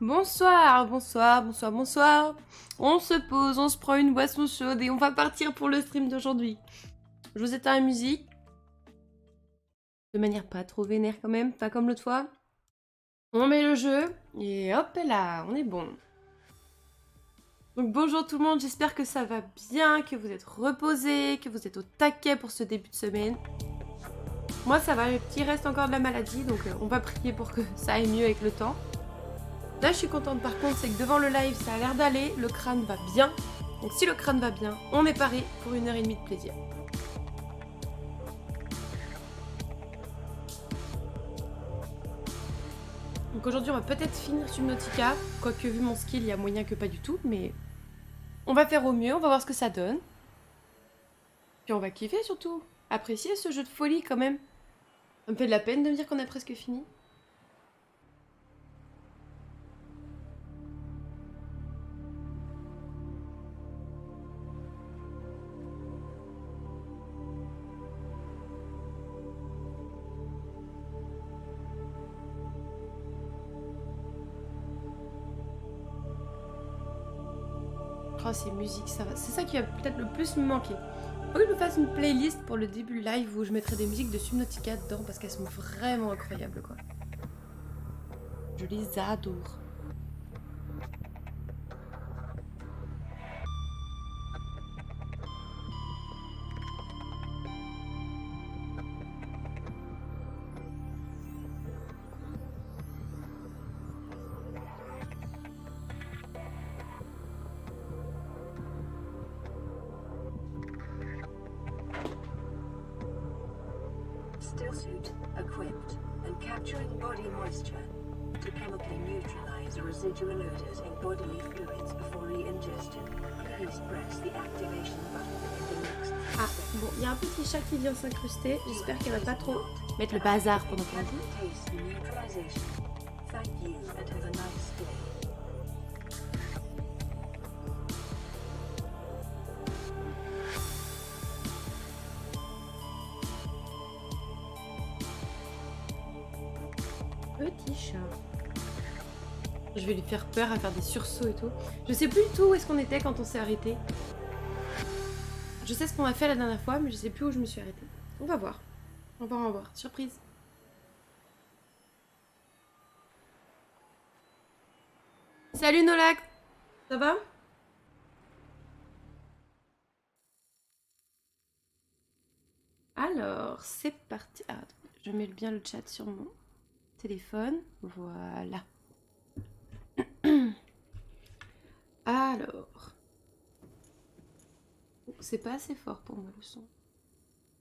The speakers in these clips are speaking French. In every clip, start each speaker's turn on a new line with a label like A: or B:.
A: Bonsoir, bonsoir, bonsoir, bonsoir. On se pose, on se prend une boisson chaude et on va partir pour le stream d'aujourd'hui. Je vous éteins la musique. De manière pas trop vénère quand même, pas comme l'autre fois. On met le jeu et hop là, on est bon. Donc bonjour tout le monde, j'espère que ça va bien, que vous êtes reposés, que vous êtes au taquet pour ce début de semaine. Moi ça va, le petit reste encore de la maladie, donc on va prier pour que ça aille mieux avec le temps. Là, je suis contente par contre, c'est que devant le live, ça a l'air d'aller, le crâne va bien. Donc si le crâne va bien, on est paré pour 1h30 de plaisir. Donc aujourd'hui, on va peut-être finir Subnautica. Quoique, vu mon skill, il y a moyen que pas du tout. Mais on va faire au mieux, on va voir ce que ça donne. Puis on va kiffer surtout. Apprécier ce jeu de folie quand même. Ça me fait de la peine de me dire qu'on a presque fini. Oh, ces musiques, ça va. C'est ça qui va peut-être le plus me manquer. Faut que je me fasse une playlist pour le début live où je mettrai des musiques de Subnautica dedans parce qu'elles sont vraiment incroyables, quoi. Je les adore.
B: Stillsuit equipped and capturing body moisture to chemically neutralize residual odors in bodily fluids before re-ingestion. Please press the activation button in the next.
A: Ah, bon, il y a un petit chat qui vient s'incruster. J'espère qu'elle va pas trop mettre le bazar pendant qu'on joue.
B: Taste neutralization. Thank you and have a nice day.
A: Petit chat. Je vais lui faire peur à faire des sursauts et tout. Je sais plus du tout où est-ce qu'on était quand on s'est arrêté. Je sais ce qu'on a fait la dernière fois, mais je sais plus où je me suis arrêtée. On va voir. On va en voir. Surprise. Salut Nolak. Ça va? Alors, c'est parti. Ah, attends, je mets bien le chat sur mon téléphone. Voilà. Alors. C'est pas assez fort pour moi le son.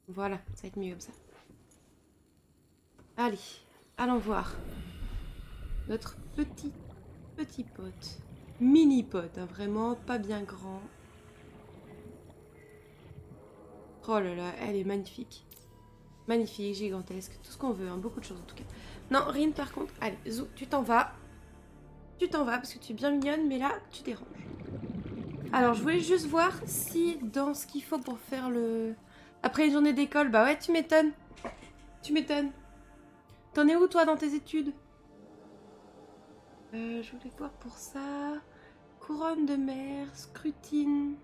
A: Voilà, ça va être mieux comme ça. Allez, allons voir. Notre petit pote. Mini pote, hein, vraiment pas bien grand. Oh là là, elle est magnifique. Magnifique, gigantesque, tout ce qu'on veut, hein, beaucoup de choses en tout cas. Non, Rin par contre, allez, Zou, tu t'en vas. Tu t'en vas parce que tu es bien mignonne, mais là, tu déranges. Alors, je voulais juste voir si dans ce qu'il faut pour faire le... Après une journée d'école, bah ouais, tu m'étonnes. Tu m'étonnes. T'en es où toi dans tes études? Je voulais voir pour ça... Couronne de mer, scrutine...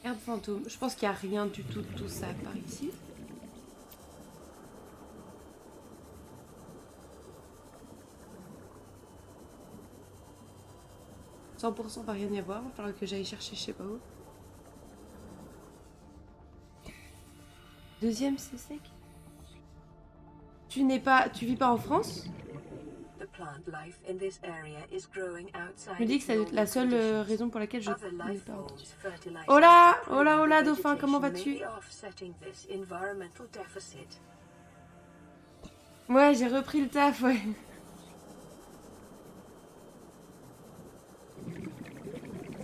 A: Herbe fantôme. Je pense qu'il n'y a rien du tout de tout ça par ici. « 100% va rien y avoir, il va falloir que j'aille chercher je sais pas où. Deuxième, c'est sec. Tu vis pas en France? Je me dis que c'est la seule raison pour laquelle je n'ai pas entendu. Hola, hola, hola, dauphin, comment vas-tu? Ouais, j'ai repris le taf, ouais.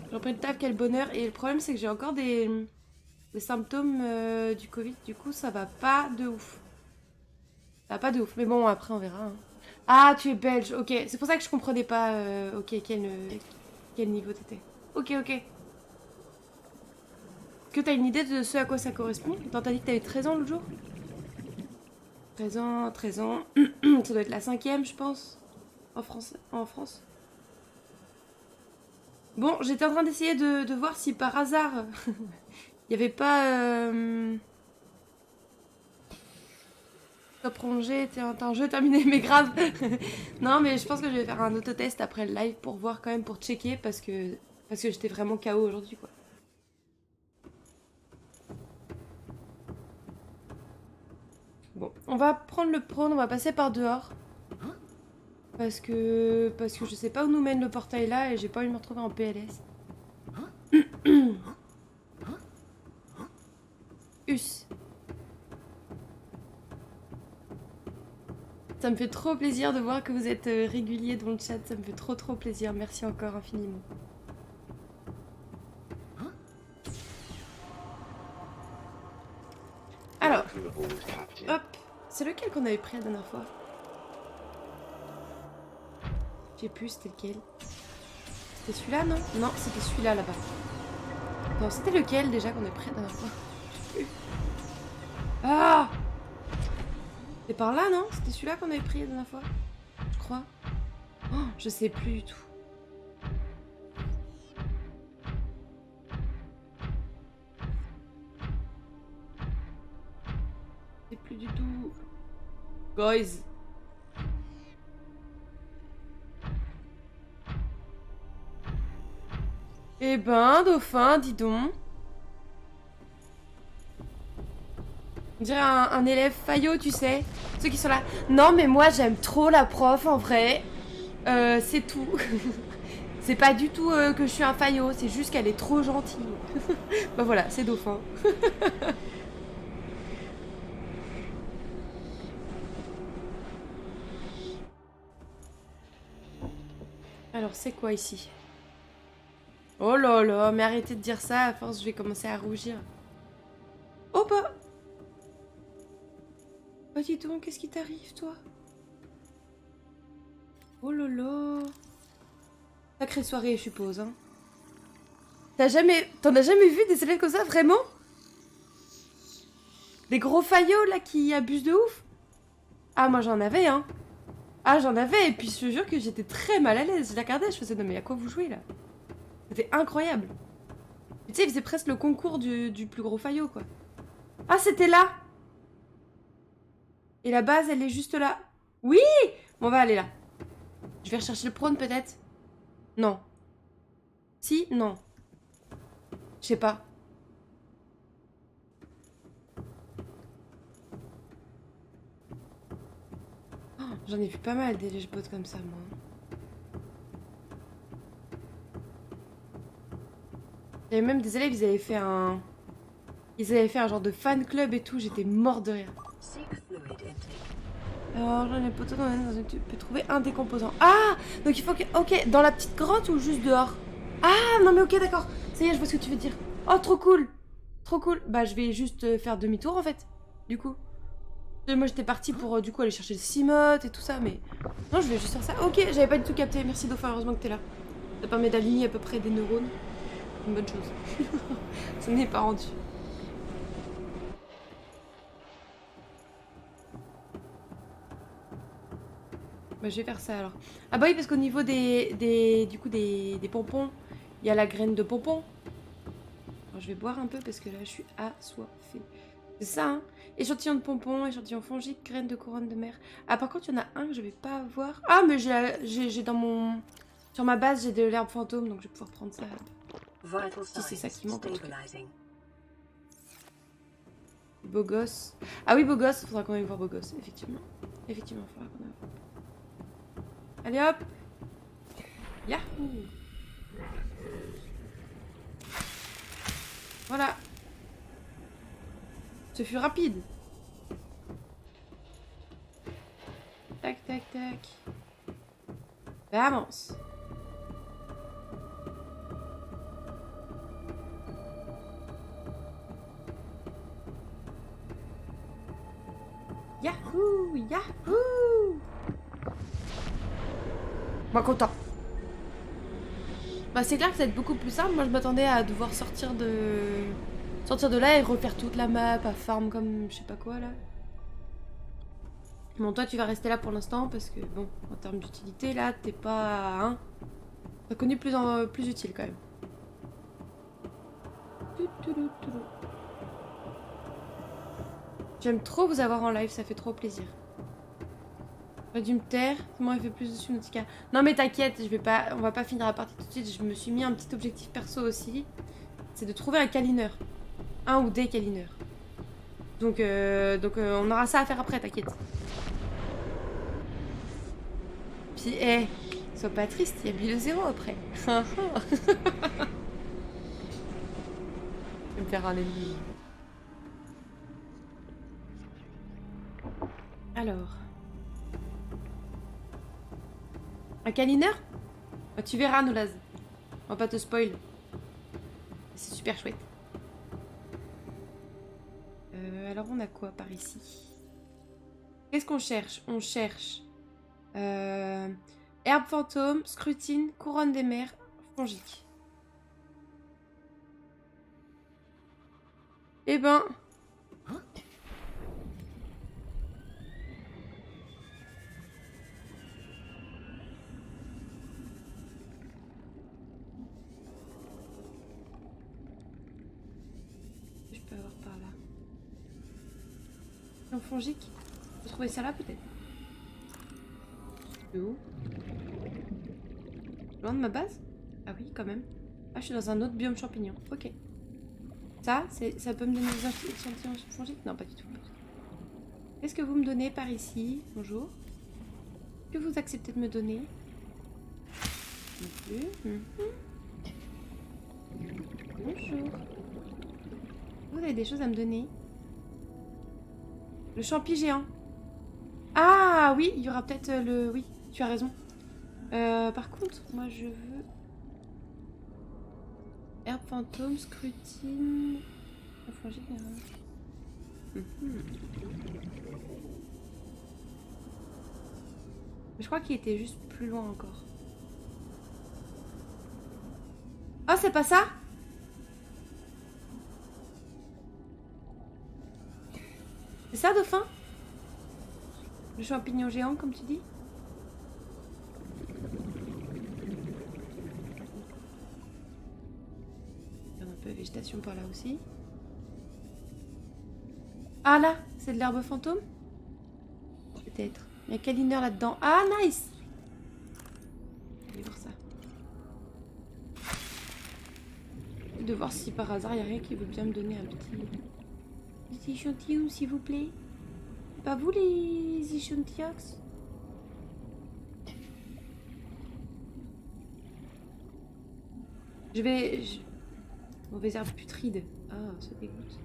A: J'ai repris le taf, quel bonheur. Et le problème, c'est que j'ai encore des symptômes du Covid. Du coup, ça va pas de ouf. Ça va pas de ouf. Mais bon, après, on verra. Hein. Ah, tu es belge. Ok, c'est pour ça que je comprenais pas. Ok, quel niveau t'étais. Ok, ok. Que t'as une idée de ce à quoi ça correspond? T'as dit que t'avais 13 ans l'autre jour? 13 ans, 13 ans. Ça doit être la 5e, je pense. En France. Bon, j'étais en train d'essayer de voir si par hasard il n'y avait pas prolongé, t'es un jeu terminé, mais grave. Non, mais je pense que je vais faire un autotest après le live pour voir quand même, pour checker parce que j'étais vraiment KO aujourd'hui quoi. Bon, on va prendre le prône, on va passer par dehors. Parce que je sais pas où nous mène le portail là et j'ai pas envie de me retrouver en PLS. Us. Ça me fait trop plaisir de voir que vous êtes réguliers dans le chat. Ça me fait trop plaisir. Merci encore infiniment. Alors, hop. C'est lequel qu'on avait pris la dernière fois? Je sais plus, c'était lequel? C'était celui-là, non? Non, c'était celui-là, là-bas. Non, c'était lequel, déjà, qu'on avait pris la dernière fois? Je sais plus. Ah! C'est par là, non? C'était celui-là qu'on avait pris la dernière fois? Je crois. Oh, je sais plus du tout. Je sais plus du tout. Guys. Eh ben, dauphin, dis donc. On dirait un élève faillot, tu sais. Ceux qui sont là. Non, mais moi, j'aime trop la prof, en vrai. C'est tout. C'est pas du tout que je suis un faillot, c'est juste qu'elle est trop gentille. Bah voilà, c'est dauphin. Alors, c'est quoi ici? Oh là là, mais arrêtez de dire ça, à force je vais commencer à rougir. Oh bah... Oh dis donc, qu'est-ce qui t'arrive, toi? Oh là là... Sacrée soirée, je suppose, hein. T'en as jamais vu des élèves comme ça, vraiment? Des gros faillots, là, qui abusent de ouf? Ah, moi j'en avais, hein. Ah, j'en avais, et puis je te jure que j'étais très mal à l'aise. Je la regardais, je faisais, non mais à quoi vous jouez, là? C'était incroyable. Tu sais, il faisait presque le concours du plus gros faillot, quoi. Ah, c'était là! Et la base, elle est juste là. Oui! Bon, on va aller là. Je vais rechercher le prône, peut-être? Non. Si? Non. Je sais pas. Oh, j'en ai vu pas mal des lèche-bottes comme ça, moi. Il y avait même des élèves, ils avaient fait un... Ils avaient fait un genre de fan club et tout, j'étais morte de rire. Alors, j'en ai poteau dans une... Tu peux trouver un des composants. Ah! Donc il faut que... Ok, dans la petite grotte ou juste dehors? Ah! Non mais ok, d'accord. Ça y est, je vois ce que tu veux dire. Oh, trop cool! Trop cool. Bah, je vais juste faire demi-tour, en fait. Du coup. Moi, j'étais partie pour, du coup, aller chercher le cimote et tout ça, mais... Non, je vais juste faire ça. Ok, j'avais pas du tout capté. Merci, dauphin, heureusement que t'es là. Ça permet d'aligner à peu près des neurones. Une bonne chose. Ça n'est pas rendu. Bah, je vais faire ça alors. Ah bah oui, parce qu'au niveau du coup, des pompons, il y a la graine de pompon. Alors, je vais boire un peu parce que là, je suis assoiffée. C'est ça, hein? Échantillon de pompons, échantillon fongique, graine de couronne de mer. Ah, par contre, il y en a un que je vais pas avoir. Ah, mais j'ai dans mon... Sur ma base, j'ai de l'herbe fantôme, donc je vais pouvoir prendre ça. Si c'est ça qui manque, en tout cas. Beau gosse. Ah oui, beau gosse, faudra quand même voir beau gosse, effectivement. Effectivement, faudra qu'on aille voir. Allez hop! Yahoo! Voilà. Ce fut rapide. Tac, tac, tac. Vamos. Yahoo! Yahoo! Moi content. Bah c'est clair que ça va être beaucoup plus simple. Moi je m'attendais à devoir sortir de là et refaire toute la map à farm comme je sais pas quoi là. Bon toi tu vas rester là pour l'instant parce que bon en termes d'utilité là t'es pas... Hein, t'as connu plus utile quand même. J'aime trop vous avoir en live, ça fait trop plaisir. J'aurais dû me taire, moi il fait plus de Subnautica. Non mais t'inquiète, on va pas finir la partie tout de suite, je me suis mis un petit objectif perso aussi. C'est de trouver un câlineur. Un ou des câlineurs. Donc on aura ça à faire après, t'inquiète. Puis, sois pas triste, il y a 1000 après. Je vais me faire un ennemi. Alors... Un câlineur? Bah, tu verras, Nolaz. On va pas te spoil. C'est super chouette. Alors on a quoi par ici? Qu'est-ce qu'on cherche? On cherche herbe fantôme, scrutine, couronne des mers, fongique. Eh ben... je peux avoir par là. En fongique? On peut trouver ça là peut-être? C'est où? Loin de ma base? Ah oui, quand même. Ah, je suis dans un autre biome champignon. Ok. Ça peut me donner des échantillons fongiques? Non, pas du tout. Qu'est-ce que vous me donnez par ici? Bonjour. Que vous acceptez de me donner? Non plus. Bonjour. Vous avez des choses à me donner? Le champi géant. Ah oui, il y aura peut-être le... Oui, tu as raison. Par contre, moi je veux... herbe fantôme, scrutine... fongique... Je crois qu'il était juste plus loin encore. Ah, c'est pas ça? C'est ça, dauphin? Le champignon géant, comme tu dis? Il y a un peu de végétation par là aussi. Ah là, c'est de l'herbe fantôme? Peut-être. Il y a un câlineur là-dedans. Ah, nice! Je vais voir ça. De voir si par hasard il n'y a rien qui veut bien me donner un petit échantillon, s'il vous plaît. C'est pas vous les échantillons? Mauvais herbe putride. Ah, ça dégoûte.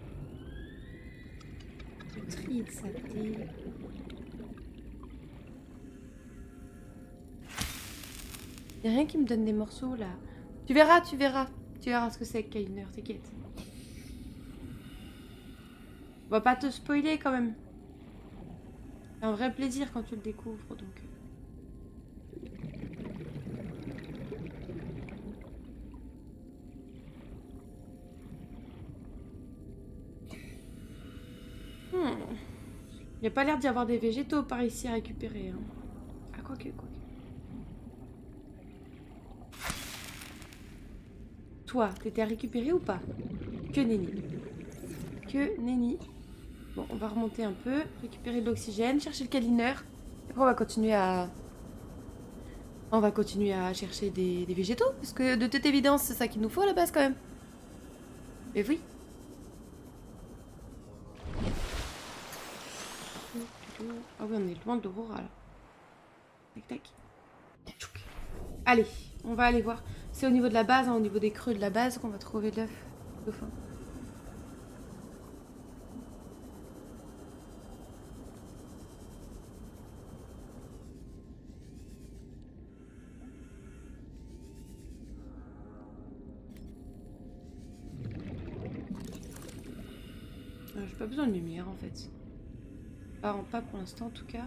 A: Putride, ça dé... Y'a rien qui me donne des morceaux là. Tu verras. Tu verras ce que c'est que Kainer, t'inquiète. On va pas te spoiler quand même. C'est un vrai plaisir quand tu le découvres donc. Il n'y a pas l'air d'y avoir des végétaux par ici à récupérer. Hein. Ah, quoique. Toi, t'étais à récupérer ou pas? Que nenni. Bon, on va remonter un peu, récupérer de l'oxygène, chercher le câlineur. Et après, on va continuer à chercher des végétaux. Parce que de toute évidence, c'est ça qu'il nous faut à la base quand même. Mais oui. Ah oui, on est loin de l'Aurora là. Tac. Allez, on va aller voir. C'est au niveau de la base, hein, au niveau des creux de la base qu'on va trouver l'œuf dauphin. J'ai pas besoin de lumière en fait. Pas pour l'instant en tout cas.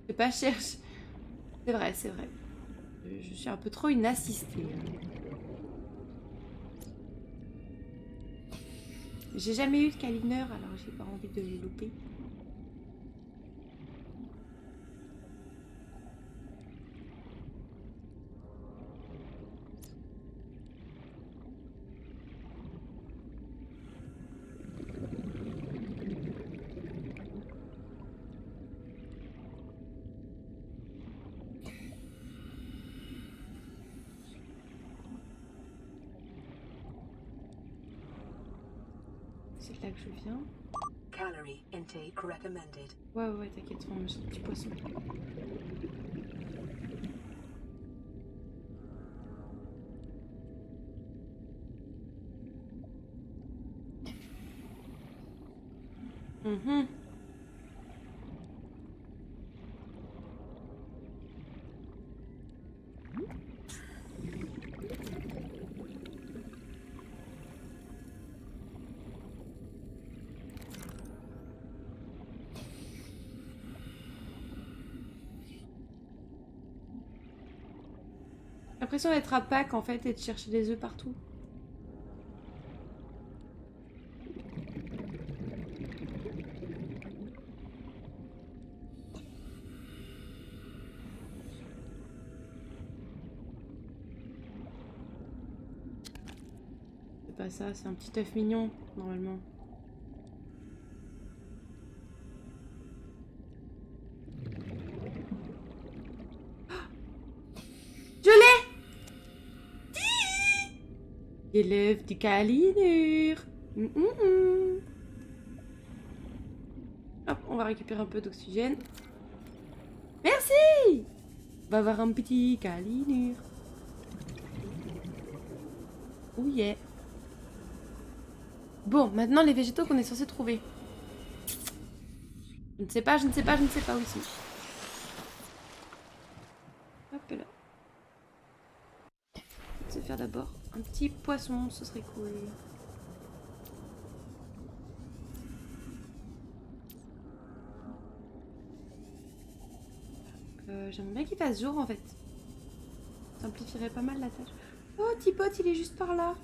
A: Je pas cherche. C'est vrai. Je suis un peu trop une assistée. J'ai jamais eu de câlineur, alors j'ai pas envie de le louper. C'est là que je viens.
B: Calorie intake recommended.
A: Ouais, t'inquiète, on mange des petits poissons. Mhm. J'ai l'impression d'être à Pâques en fait et de chercher des œufs partout. C'est pas ça, c'est un petit œuf mignon normalement. Je l'ai! Et l'œuf du Kalinur. Hop, on va récupérer un peu d'oxygène. Merci! On va avoir un petit Kalinur. Oh yeah. Bon, maintenant les végétaux qu'on est censé trouver. Je ne sais pas, je ne sais pas, je ne sais pas où ils sont. Hop là. On va se faire d'abord un petit poisson, ce serait cool. J'aimerais bien qu'il fasse jour en fait. Ça simplifierait pas mal la tâche. Oh, Tipot, il est juste par là.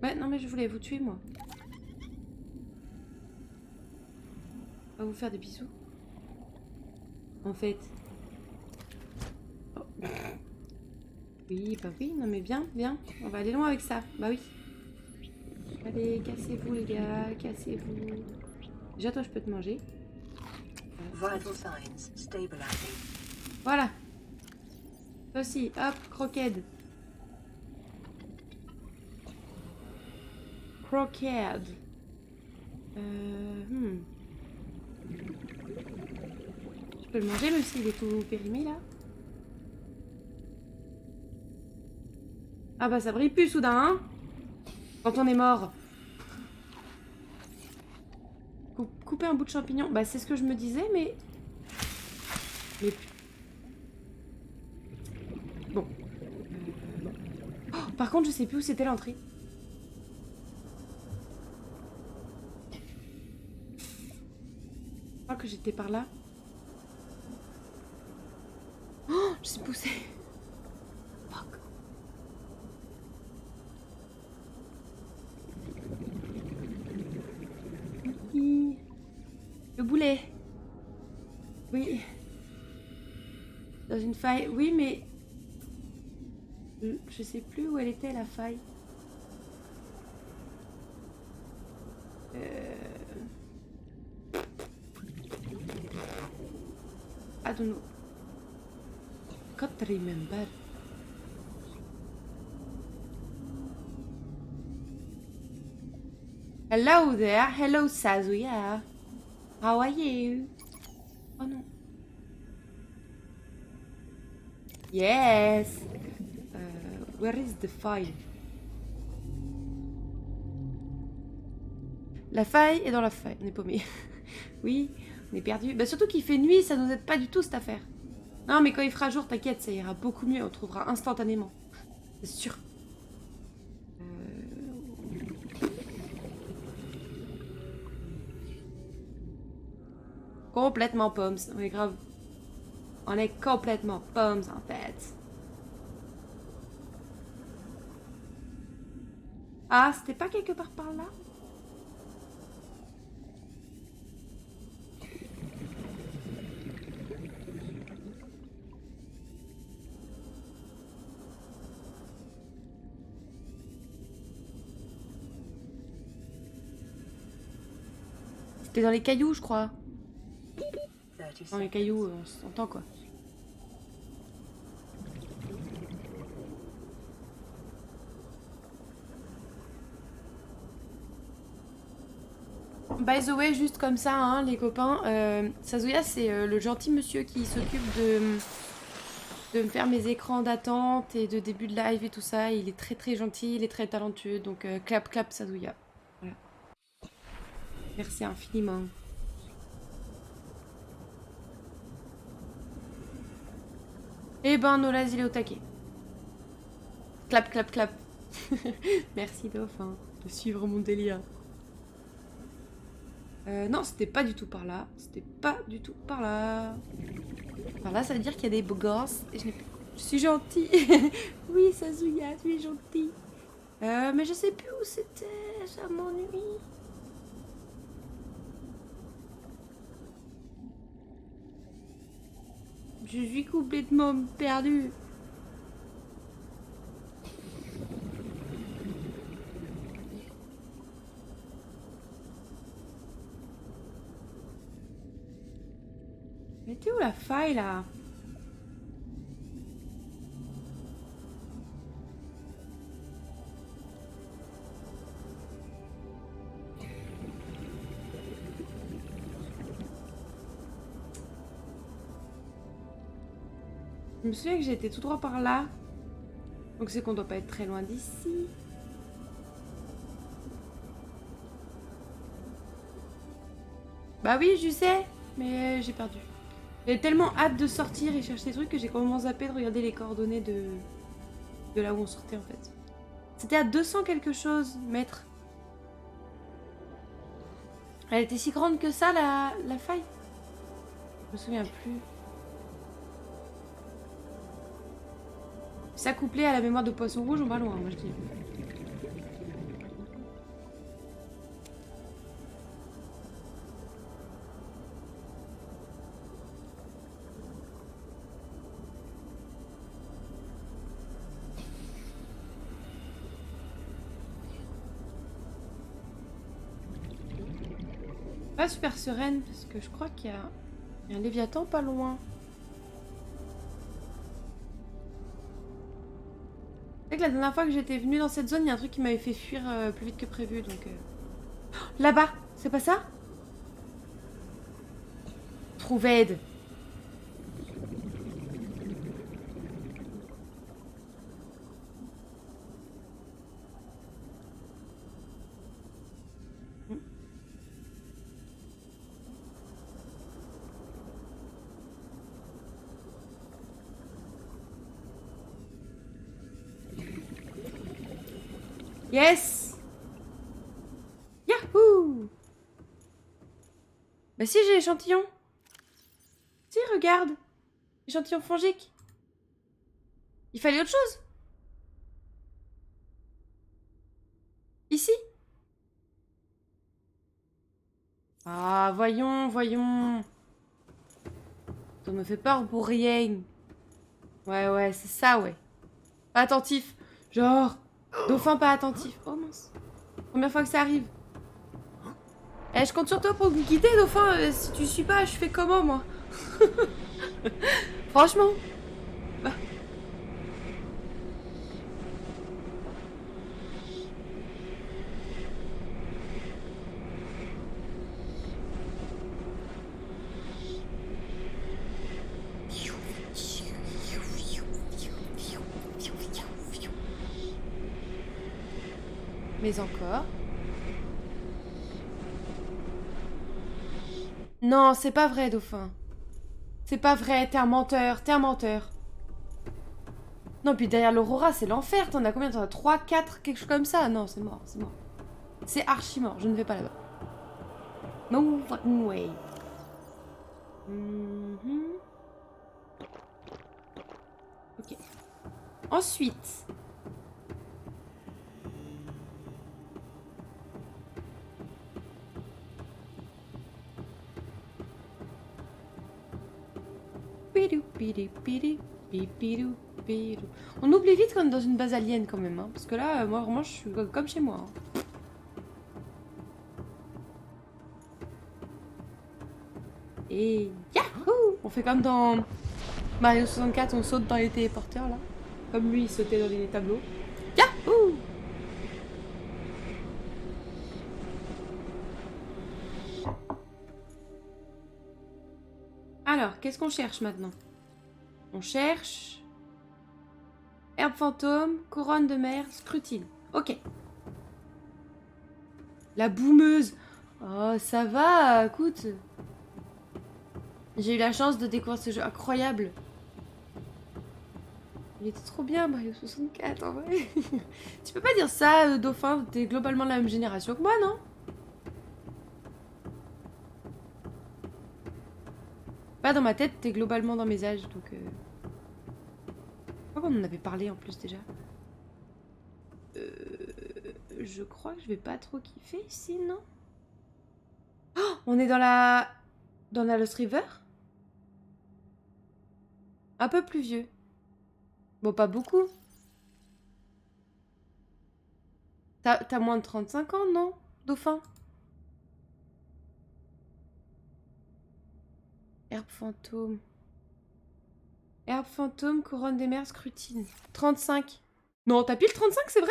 A: Ouais, non mais je voulais vous tuer moi. On va vous faire des bisous. En fait. Oh. Oui, bah oui, non mais viens, viens. On va aller loin avec ça. Bah oui. Allez, cassez-vous les gars, cassez-vous. Déjà toi je peux te manger.
B: Vital signs stabilizing.
A: Voilà. Toi aussi, hop, croquette. Croquette. Je peux le manger même s'il est tout périmé là. Ah bah ça brille plus soudain, hein. Quand on est mort. Couper un bout de champignon. Bah c'est ce que je me disais, mais... Bon. Oh, par contre, je sais plus où c'était l'entrée. Je crois que j'étais par là. Oh, je suis poussée. Fuck. Oui. Le boulet. Oui. Dans une faille. Oui, mais... Je sais plus où elle était, la faille. I don't know. Can't remember. Hello there. Hello, Sazuya. How are you? Oh non. Yes. Where is the file? La faille est dans la faille. On est paumé. Oui, on est perdu. Bah surtout qu'il fait nuit, ça nous aide pas du tout cette affaire. Non mais quand il fera jour, t'inquiète, ça ira beaucoup mieux. On trouvera instantanément. C'est sûr. Complètement pommes. On est grave. On est complètement pommes en fait. Ah, c'était pas quelque part par là? C'était dans les cailloux, je crois. Dans les cailloux, on s'entend quoi. By the way, juste comme ça, hein, les copains, Sazuya, c'est le gentil monsieur qui s'occupe de me faire mes écrans d'attente et de début de live et tout ça. Il est très très gentil, il est très talentueux. Donc clap clap Sazouya. Voilà. Merci infiniment. Eh ben Nolaz il est au taquet. Clap clap clap. Merci Dauphin de suivre mon délire. Non, c'était pas du tout par là. C'était pas du tout par là. Par là, ça veut dire qu'il y a des beaux gosses. Et je suis gentille. Oui, Sazouya, tu es gentille. Mais je sais plus où c'était. Ça m'ennuie. Je suis complètement perdue. Mais t'es où la faille là? Je me souviens que j'étais tout droit par là. Donc c'est qu'on doit pas être très loin d'ici. Bah oui, je sais, mais j'ai perdu. J'avais tellement hâte de sortir et chercher des trucs que j'ai complètement zappé de regarder les coordonnées de là où on sortait en fait. C'était à 200 quelque chose mètres. Elle était si grande que ça, la faille. Je me souviens plus. Ça couplé à la mémoire de Poisson Rouge, on va loin, moi je dis. Pas super sereine, parce que je crois qu'il y a un Léviathan pas loin. C'est que la dernière fois que j'étais venue dans cette zone, il y a un truc qui m'avait fait fuir plus vite que prévu, donc... Oh, là-bas, c'est pas ça? Trouve aide. Yes! Yahoo! Bah si, j'ai l'échantillon. Si, regarde. Échantillon fongique. Il fallait autre chose. Ici. Ah, voyons, voyons. Ça me fait peur pour rien. Ouais, c'est ça, ouais. Pas attentif. Genre, dauphin pas attentif. Oh mince. Première fois que ça arrive. Eh, je compte sur toi pour me guider, dauphin. Si tu suis pas, je fais comment, moi? Franchement. Bah. Mais encore. Non, c'est pas vrai, dauphin. C'est pas vrai, t'es un menteur, t'es un menteur. Non, puis derrière l'Aurora, c'est l'enfer. T'en as combien? T'en as 3, 4, quelque chose comme ça? Non, c'est mort, c'est mort. C'est archi mort, je ne vais pas là-bas. No fucking way. Ok. Ensuite... On oublie vite qu'on est dans une base alien quand même, hein, parce que là, moi vraiment, je suis comme chez moi. Hein. Et yahoo! On fait comme dans Mario 64, on saute dans les téléporteurs là, comme lui il sautait dans les tableaux. Yahoo! Alors, qu'est-ce qu'on cherche maintenant? On cherche... Herbe fantôme, couronne de mer, scrutine. Ok. La boumeuse. Oh, ça va, écoute. J'ai eu la chance de découvrir ce jeu incroyable. Il était trop bien, Mario 64, en vrai. Tu peux pas dire ça, Dauphin, t'es globalement de la même génération que moi, non? Pas dans ma tête, t'es globalement dans mes âges, donc... Je crois qu'on en avait parlé, en plus, déjà. Je crois que je vais pas trop kiffer ici, non? Oh, on est dans la... Dans la Lost River? Un peu plus vieux. Bon, pas beaucoup. T'as moins de 35 ans, non, Dauphin? Herbe fantôme. Herbe fantôme, couronne des mers, scrutine. 35. Non, t'as pile 35, c'est vrai?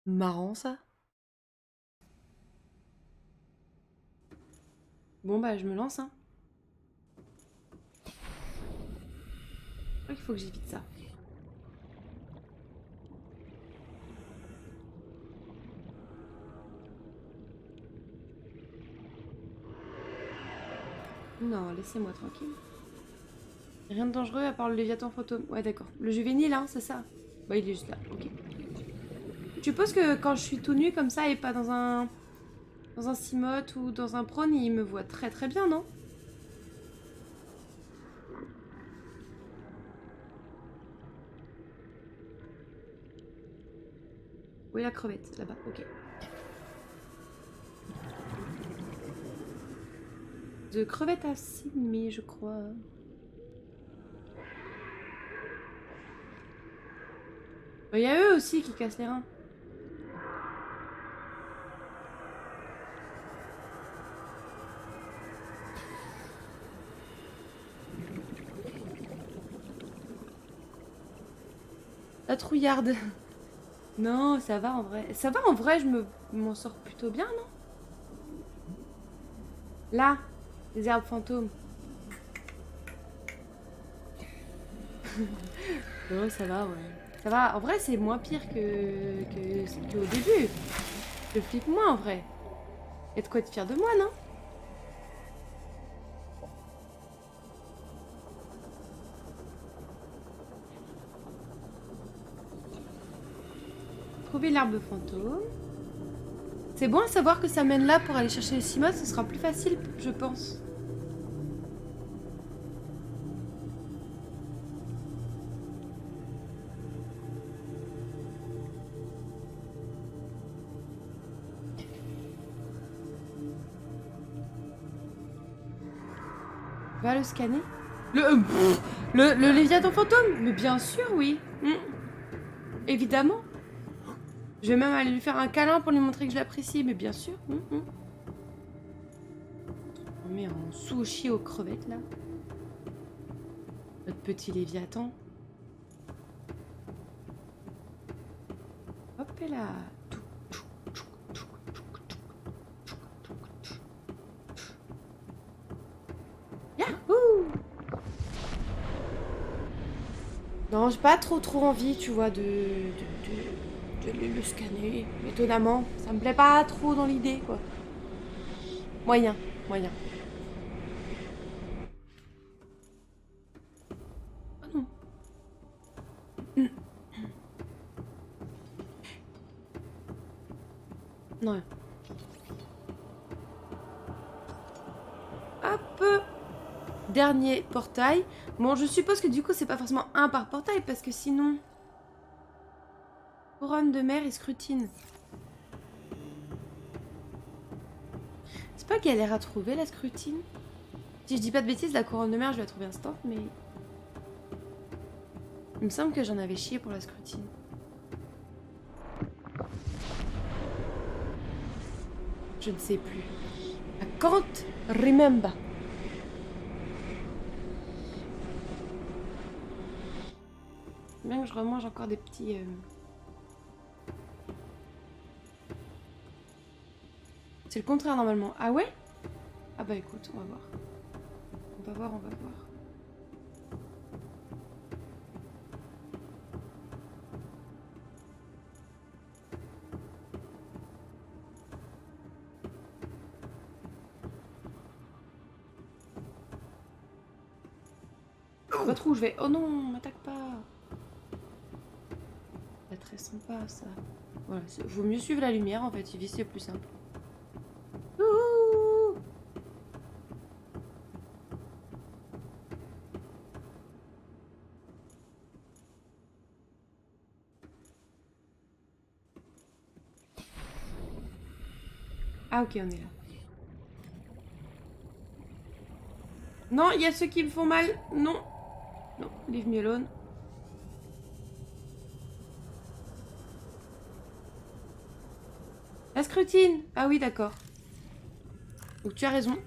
A: Marrant, ça. Bon, bah, je me lance, hein. Il faut que j'évite ça. Non, laissez-moi tranquille. Rien de dangereux à part le Léviathan fantôme. Ouais, d'accord. Le juvénile, hein, c'est ça? Bah, il est juste là, ok. Je suppose que quand je suis tout nu comme ça et pas dans un... Dans un Cimote ou dans un prône, il me voit très très bien, non? Oui, la crevette, là-bas, ok. De crevette à Sydney, je crois. Il y a eux aussi qui cassent les reins. La trouillarde. Non, ça va en vrai. Ça va en vrai, je m'en sors plutôt bien, non? Là, les herbes fantômes. Non, ça va, ouais. Ça va. En vrai, c'est moins pire qu'au début. Je flippe moins en vrai. Y a de quoi être fier de moi, non? Trouver l'herbe fantôme. C'est bon à savoir que ça mène là pour aller chercher les Cimotes, ce sera plus facile, je pense. Va le scanner. Le Léviathan fantôme? Mais bien sûr, oui. Évidemment. Je vais même aller lui faire un câlin pour lui montrer que je l'apprécie, mais bien sûr. On met en sushi aux crevettes, là. Notre petit Léviathan. Hop et là. Yahoo! Non, j'ai pas trop envie, tu vois, de le scanner. Étonnamment, ça me plaît pas trop dans l'idée, quoi. Moyen. Oh non. Non. Hop. Dernier portail. Bon, je suppose que du coup, c'est pas forcément un par portail, parce que sinon... Couronne de mer et scrutine. C'est pas galère à trouver, la scrutine? Si je dis pas de bêtises, la couronne de mer, je vais la trouver instant, mais... Il me semble que j'en avais chié pour la scrutine. Je ne sais plus. I can't remember. Bien que je remange encore des petits... C'est le contraire normalement. Ah ouais? Ah bah écoute, on va voir. On va voir. pas trop où je vais. Oh non, m'attaque pas. Pas très sympa ça. Voilà, vaut mieux suivre la lumière en fait, Ivy, c'est plus simple. Ouh. Ah ok, on est là. Non, il y a ceux qui me font mal. Non. Non, leave me alone. La scrutine. Ah oui, d'accord. Donc tu as raison.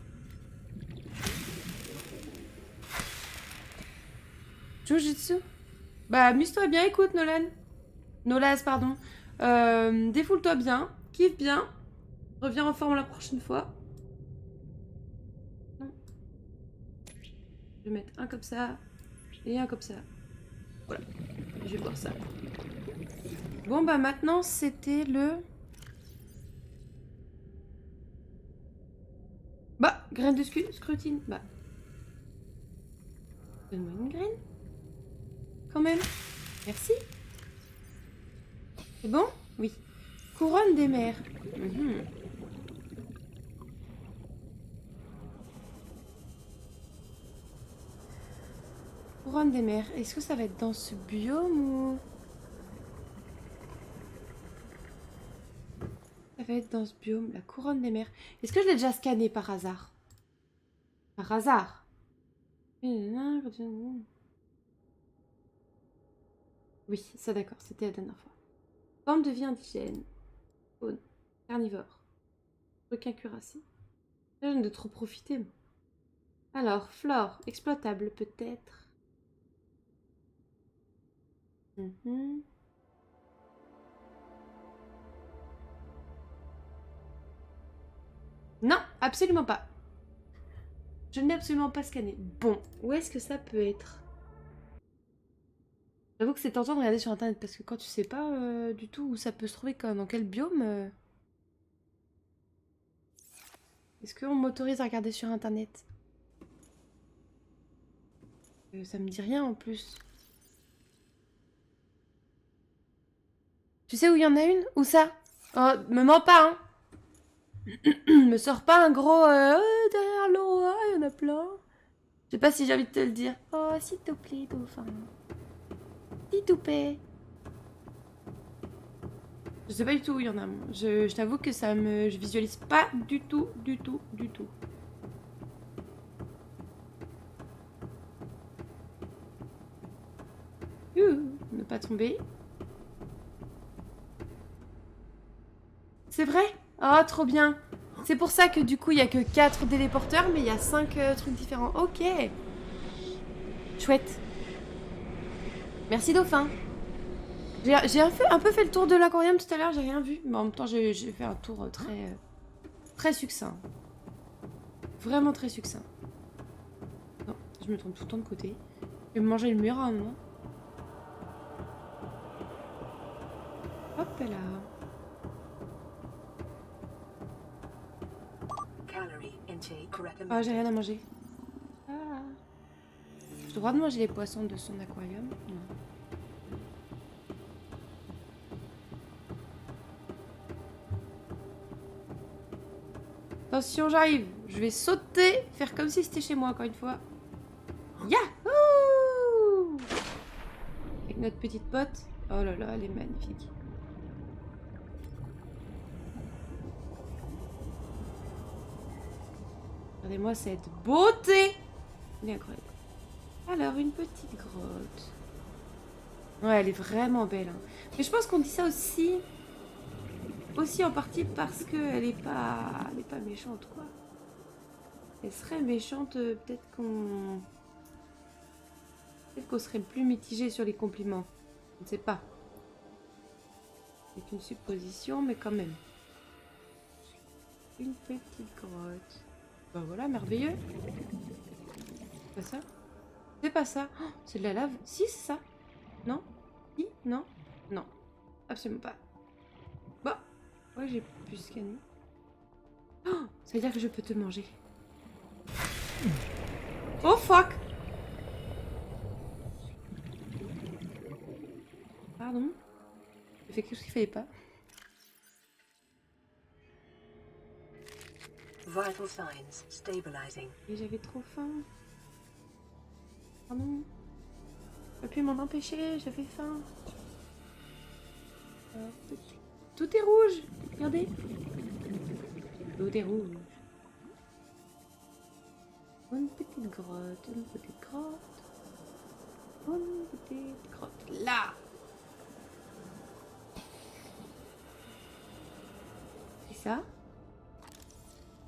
A: Jujutsu. Bah, amuse-toi bien, écoute, Nolan. Nolas, pardon. Défoule-toi bien. Kiffe bien. Reviens en forme la prochaine fois. Non. Je vais mettre un comme ça. Et un comme ça. Voilà. Je vais voir ça. Bon, bah maintenant, c'était le... Bah, graine de scrutine. Bah. Donne-moi une graine. Quand même. Merci. C'est bon? Oui. Couronne des mers. Mhm. Couronne des mers. Est-ce que ça va être dans ce biome ou... Ça va être dans ce biome, la couronne des mers. Est-ce que je l'ai déjà scanné par hasard? Par hasard? Oui, ça d'accord, c'était la dernière fois. Forme de vie indigène. Faune. Carnivore. Requin cuirassé. Là, je viens de trop profiter, moi. Alors, flore. Exploitable, peut-être. Mhm. Non, absolument pas. Je n'ai absolument pas scanné. Bon, où est-ce que ça peut être? J'avoue que c'est tentant de regarder sur internet parce que quand tu sais pas du tout où ça peut se trouver, dans quel biome, est-ce qu'on m'autorise à regarder sur internet? Ça me dit rien en plus. Tu sais où il y en a une? Où ça? Oh, me mens pas, hein! Me sors pas un gros derrière l'eau, il y en a plein. Je sais pas si j'ai envie de te le dire. Oh, s'il te plaît, dauphin. S'il te plaît. Je sais pas du tout où il y en a. Je t'avoue que ça me... Je visualise pas du tout, du tout, du tout. Ne pas tomber. C'est vrai? Oh, trop bien. C'est pour ça que du coup, il y a que 4 téléporteurs, mais il y a 5 trucs différents. Ok. Chouette. Merci, dauphin. J'ai un peu fait le tour de l'aquarium tout à l'heure, j'ai rien vu. Mais en même temps, j'ai fait un tour très succinct. Vraiment très succinct. Non, je me trompe tout le temps de côté. Je vais me manger le mur à un moment. Hop là. Ah, j'ai rien à manger. Ah. J'ai le droit de manger les poissons de son aquarium? Non. Attention, j'arrive. Je vais sauter, faire comme si c'était chez moi encore une fois. Yahoo! Avec notre petite pote. Oh là là, elle est magnifique. Regardez-moi cette beauté! Elle est incroyable. Alors, une petite grotte. Ouais, elle est vraiment belle. Hein. Mais je pense qu'on dit ça aussi en partie parce qu'elle est pas méchante, quoi. Elle serait méchante, peut-être qu'on serait plus mitigé sur les compliments. Je ne sais pas. C'est une supposition, mais quand même. Une petite grotte. Ben voilà, merveilleux. C'est pas ça? C'est pas ça. Oh, c'est de la lave. Si, c'est ça. Non? Si? Non? Non. Absolument pas. Bah. Ouais, j'ai pu scanner. Oh, ça veut dire que je peux te manger. Oh fuck! fait quelque chose qu'il fallait pas.
B: Vital signs stabilizing.
A: Et j'avais trop faim. Pardon. Pas pu m'en empêcher, j'avais faim. Tout est rouge. Regardez. Tout est rouge. Une petite grotte, une petite grotte. Une petite grotte. Là. C'est ça?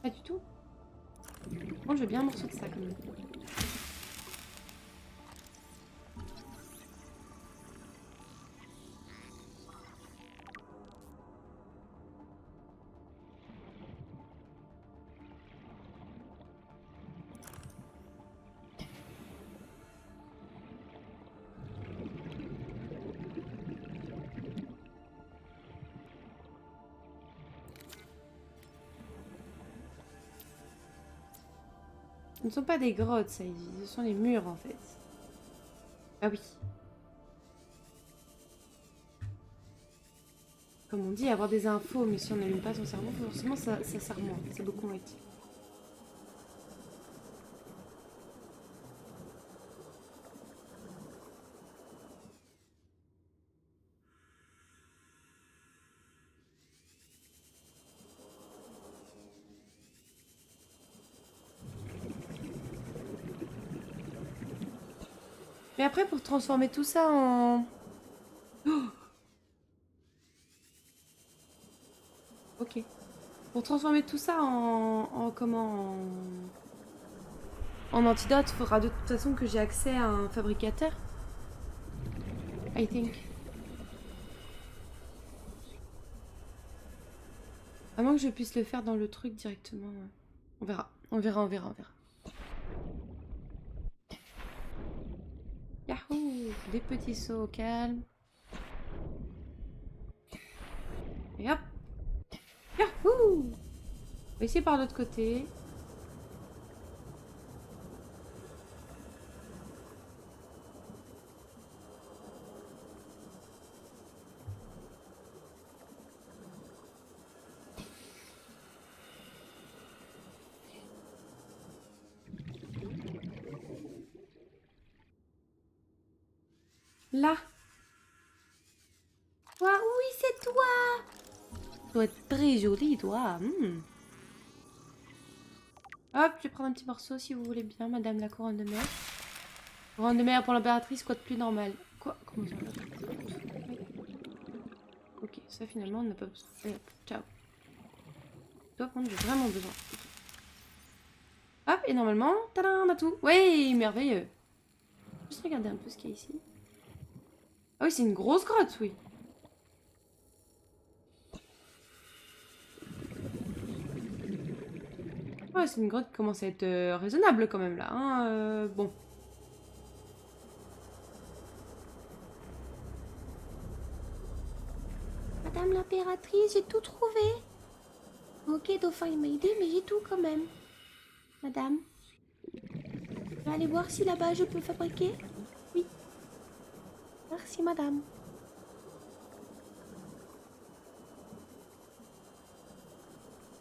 A: Pas du tout. Bon, je veux bien un morceau de ça quand même. Ce ne sont pas des grottes, ça, ce sont des murs en fait. Ah oui. Comme on dit, avoir des infos, mais si on n'allume pas son cerveau, forcément ça sert moins. C'est beaucoup moins utile. Mais après, pour transformer tout ça en... Oh, ok. Pour transformer tout ça en comment... En antidote, il faudra de toute façon que j'ai accès à un fabricateur. I think. À moins que je puisse le faire dans le truc directement. On verra. On verra, on verra, on verra. Yahoo! Des petits sauts au calme. Et hop! Yahoo! On va essayer par l'autre côté. Là! Toi, oui, c'est toi! Tu dois être très jolie, toi. Hop, je vais prendre un petit morceau si vous voulez bien, madame la couronne de mer. Couronne de mer pour l'impératrice, quoi de plus normal? Quoi? Comment ça? Ok, ça finalement on n'a pas besoin. Allez, hop, ciao. Toi, par contre, j'ai vraiment besoin. Hop, et normalement, tadam, on a tout. Oui, merveilleux. Juste regarder un peu ce qu'il y a ici. Ah oui, c'est une grosse grotte, oui. Ouais, c'est une grotte qui commence à être raisonnable quand même là. Hein, bon. Madame l'impératrice, j'ai tout trouvé. Ok, Dauphin, il m'a aidé, mais j'ai tout quand même. Madame. Je vais aller voir si là-bas je peux fabriquer. Oui. Merci, madame.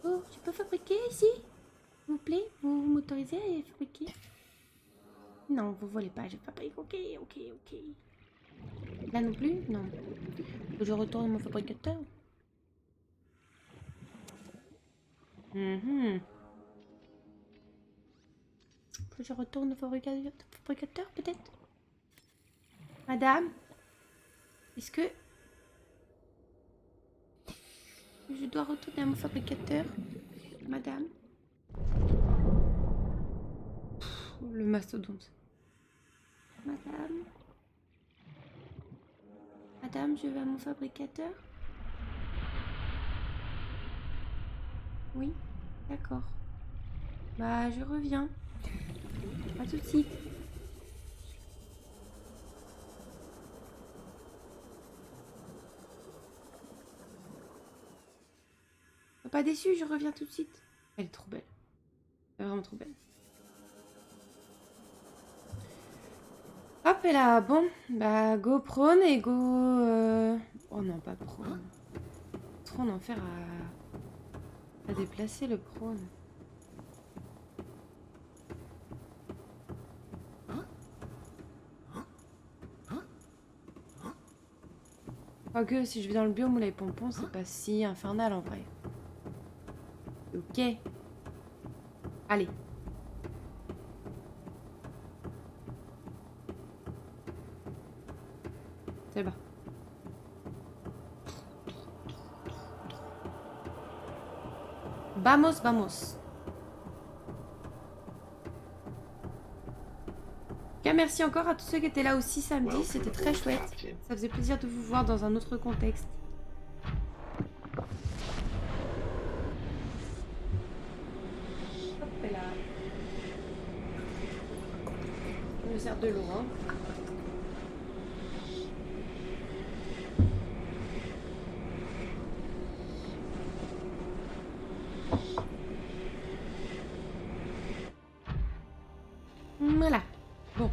A: Oh, je peux fabriquer ici? S'il vous plaît, vous m'autorisez à fabriquer? Non, vous volez pas, je fabrique. Ok, ok, ok. Là non plus? Non. Faut que je retourne mon fabricateur. Faut que je retourne au fabricateur, peut-être? Madame? Est-ce que... je dois retourner à mon fabricateur? Madame? Le mastodonte. Madame? Madame, je vais à mon fabricateur? Oui, d'accord. Bah, je reviens. À tout de suite. Pas déçue, je reviens tout de suite. Elle est trop belle. Elle est vraiment trop belle. Hop, et là, bon, bah go prone et go... Oh non, pas prone. Trop en enfer à déplacer le prone. Quoique, si je vais dans le biome où les pompons, c'est pas si infernal en vrai. Ok. Allez. C'est bon. Vamos, vamos. Ok, merci encore à tous ceux qui étaient là aussi samedi, c'était très chouette. Ça faisait plaisir de vous voir dans un autre contexte. Hop là. Je me sers de l'eau, hein. Voilà. Bon.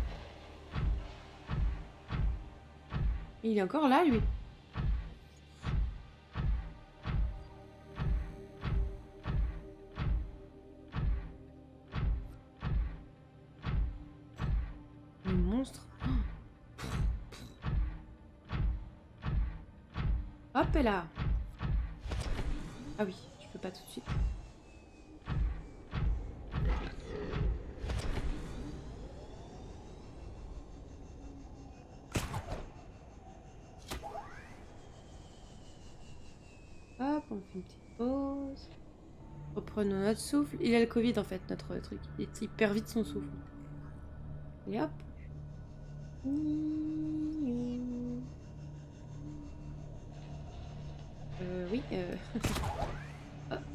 A: Il est encore là, lui. Le monstre. Hop là. Ah oui, je peux pas tout de suite. Hop, on fait une petite pause. Reprenons notre souffle. Il a le Covid en fait, notre truc. Il perd vite son souffle. Et hop. Oui.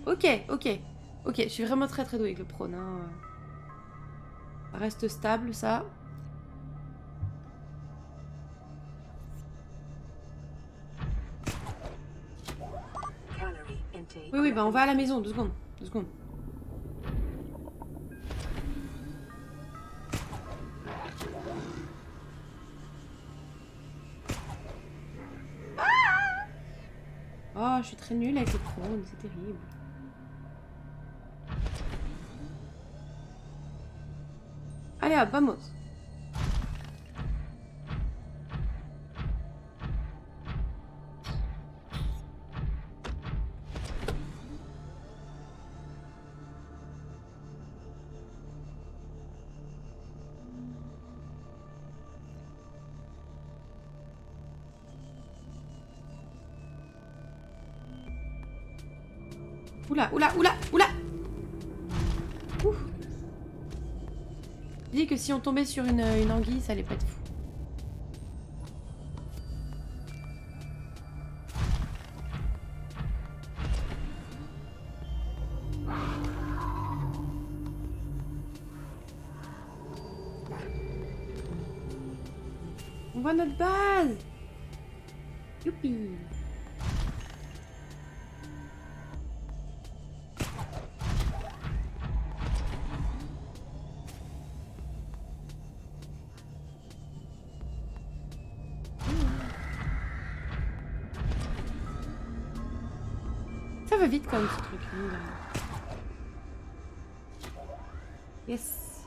A: Ok, ok. Ok, je suis vraiment très douée avec le prône. Hein. Ça reste stable, ça. Oui, oui, bah on va à la maison, 2 secondes. 2 secondes. Oh, je suis très nulle avec le prône, c'est terrible. Allez hop, vamos. Oula, oula, oula, oula. Ouh. Je dis que si on tombait sur une anguille, ça allait pas être fou. On voit notre base. Youpi. Ça va vite quand même ce truc. Yes.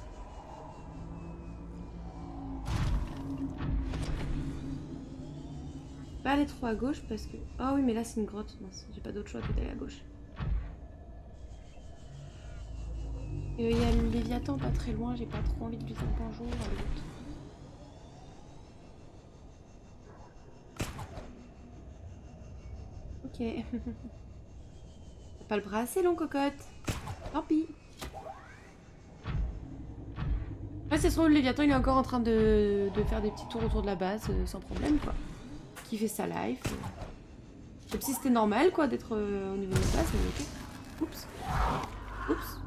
A: Pas aller trop à gauche parce que... Ah oui, mais là c'est une grotte. Mince, j'ai pas d'autre choix que d'aller à gauche. Il y a le Léviathan pas très loin, j'ai pas trop envie de lui dire bonjour à l'autre. Ok. T'as pas le bras assez long, cocotte. Tant pis. Là, c'est trop le Léviathan, il est encore en train de faire des petits tours autour de la base sans problème, quoi. Qui fait sa life. Comme si c'était normal, quoi, d'être au niveau de la base, mais ok. Oups. Oups.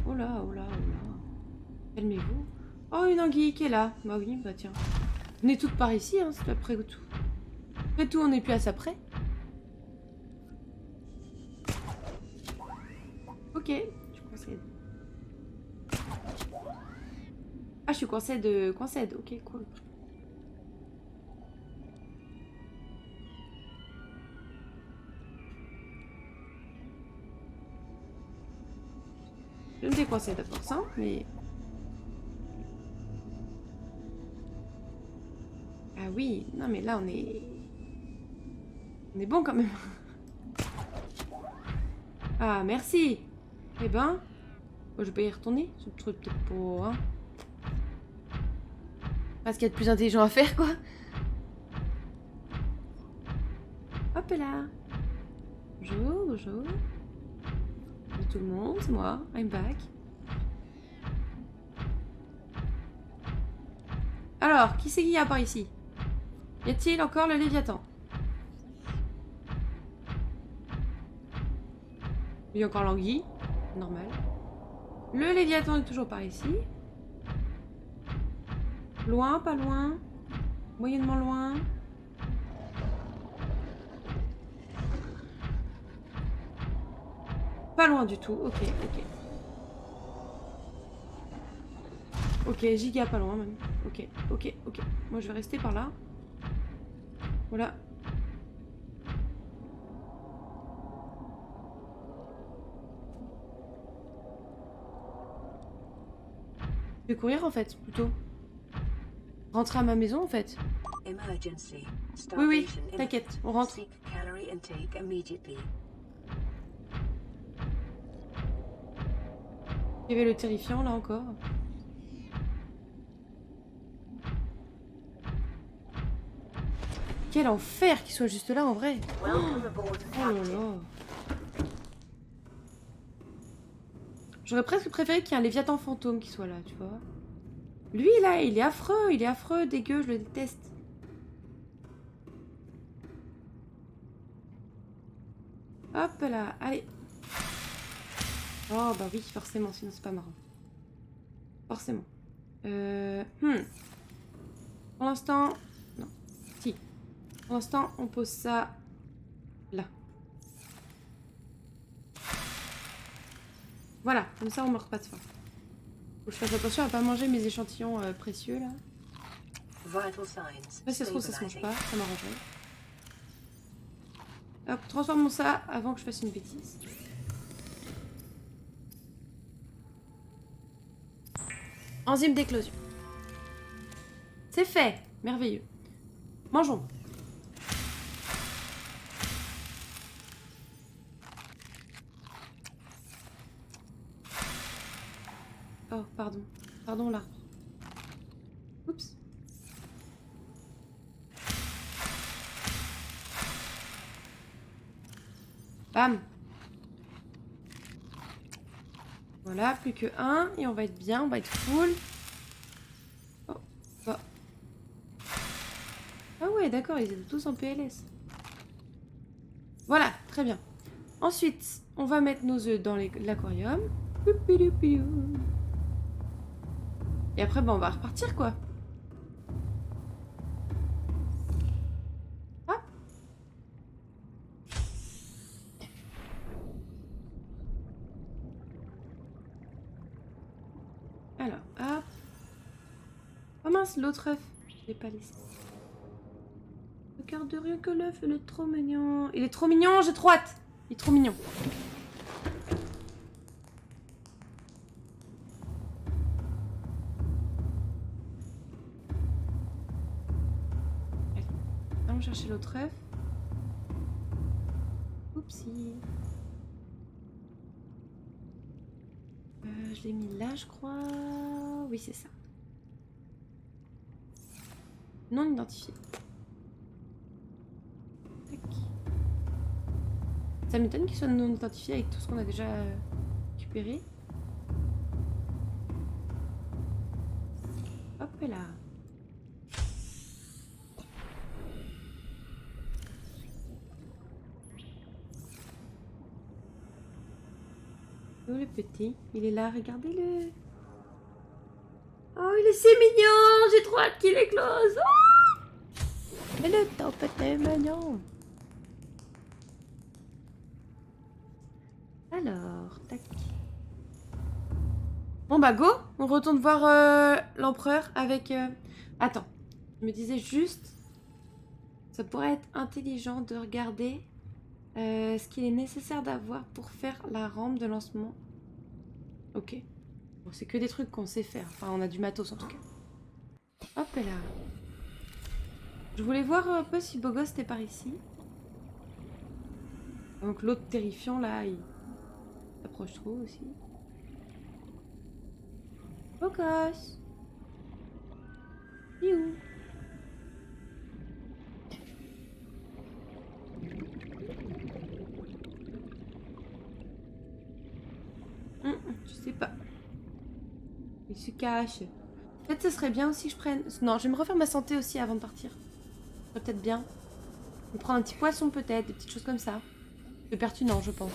A: Oh là, oh là, oh là. Calmez-vous. Oh, une anguille qui est là. Bah oui, bah tiens. On est toutes par ici, hein, c'est après tout. Après tout, on n'est plus à ça près. Ok, je concède. Ah, je suis coincée de... Coincède, ok, cool. Je vais me décoincer d'abord ça, mais... Ah oui, non mais là on est... On est bon quand même. Ah, merci. Eh ben... Oh, je vais y retourner. Ce truc peut-être pas... Hein. Parce qu'il y a de plus intelligent à faire, quoi. Hop là. Bonjour, bonjour. Bonjour tout le monde, c'est moi. I'm back. Alors, qui c'est qui y a par ici? Y a-t-il encore le Léviathan? Il y a encore l'anguille. Normal. Le Léviathan est toujours par ici. Loin, pas loin. Moyennement loin. Pas loin du tout. Ok, ok. Ok, giga pas loin même. Ok, ok, ok. Moi je vais rester par là. Voilà. Je vais courir en fait, plutôt. Rentrer à ma maison en fait.
B: Emergency.
A: Oui, oui,
B: Starvation
A: t'inquiète, on rentre.
B: Seek calorie intake immediately.
A: Il y avait le terrifiant là encore. Quel enfer qu'il soit juste là en vrai.
B: Welcome aboard,
A: Oh là
B: Captain.
A: là. J'aurais presque préféré qu'il y ait un Léviathan fantôme qui soit là, tu vois. Lui là, il est affreux, dégueu, je le déteste. Hop là, allez. Oh bah oui, forcément, sinon c'est pas marrant. Forcément. Pour l'instant... Non. Si. Pour l'instant, on pose ça... là. Voilà, comme ça on meurt pas de faim. Faut que je fasse attention à pas manger mes échantillons précieux là.
B: Vital signs.
A: Là, si ça se trouve, ça se mange
B: Stabilizing.
A: pas, ça m'arrangerait. Hop, transformons ça avant que je fasse une bêtise. Enzyme d'éclosion. C'est fait. Merveilleux. Mangeons. Oh, pardon. Pardon, l'arbre. Oups. Bam. Voilà, plus que un. Et on va être bien, on va être full. Oh, bah. Ah ouais, d'accord, ils étaient tous en PLS. Voilà, très bien. Ensuite, on va mettre nos œufs dans l'aquarium. Et après, bah, on va repartir, quoi. Hop. Alors, hop. Oh mince, l'autre œuf. Je l'ai pas laissé. Regarde rien que l'œuf, il est trop mignon. Il est trop mignon, j'ai trop hâte. Il est trop mignon. Allez, allons chercher l'autre œuf. Oupsie. Je l'ai mis là, je crois. Oui, c'est ça. Non identifié. Tac. Ça m'étonne qu'il soit non identifié avec tout ce qu'on a déjà récupéré. Hop là. Oh le petit, il est là, regardez-le. Oh il est si mignon, j'ai trop hâte qu'il éclose. Oh mais le top est mignon. Alors, tac. Bon bah go, on retourne voir l'empereur avec... Attends, je me disais juste... Ça pourrait être intelligent de regarder ce qu'il est nécessaire d'avoir pour faire la rampe de lancement. Ok. Bon, c'est que des trucs qu'on sait faire. Enfin, on a du matos en tout cas. Hop là. Je voulais voir un peu si Bogos était par ici. Donc l'autre terrifiant là, il s'approche trop aussi. Bogos. Il est où? Je sais pas. Il se cache. Peut-être ce serait bien aussi que je prenne... Non, je vais me refaire ma santé aussi avant de partir. Ce serait peut-être bien. On prend un petit poisson peut-être, des petites choses comme ça. C'est pertinent, je pense.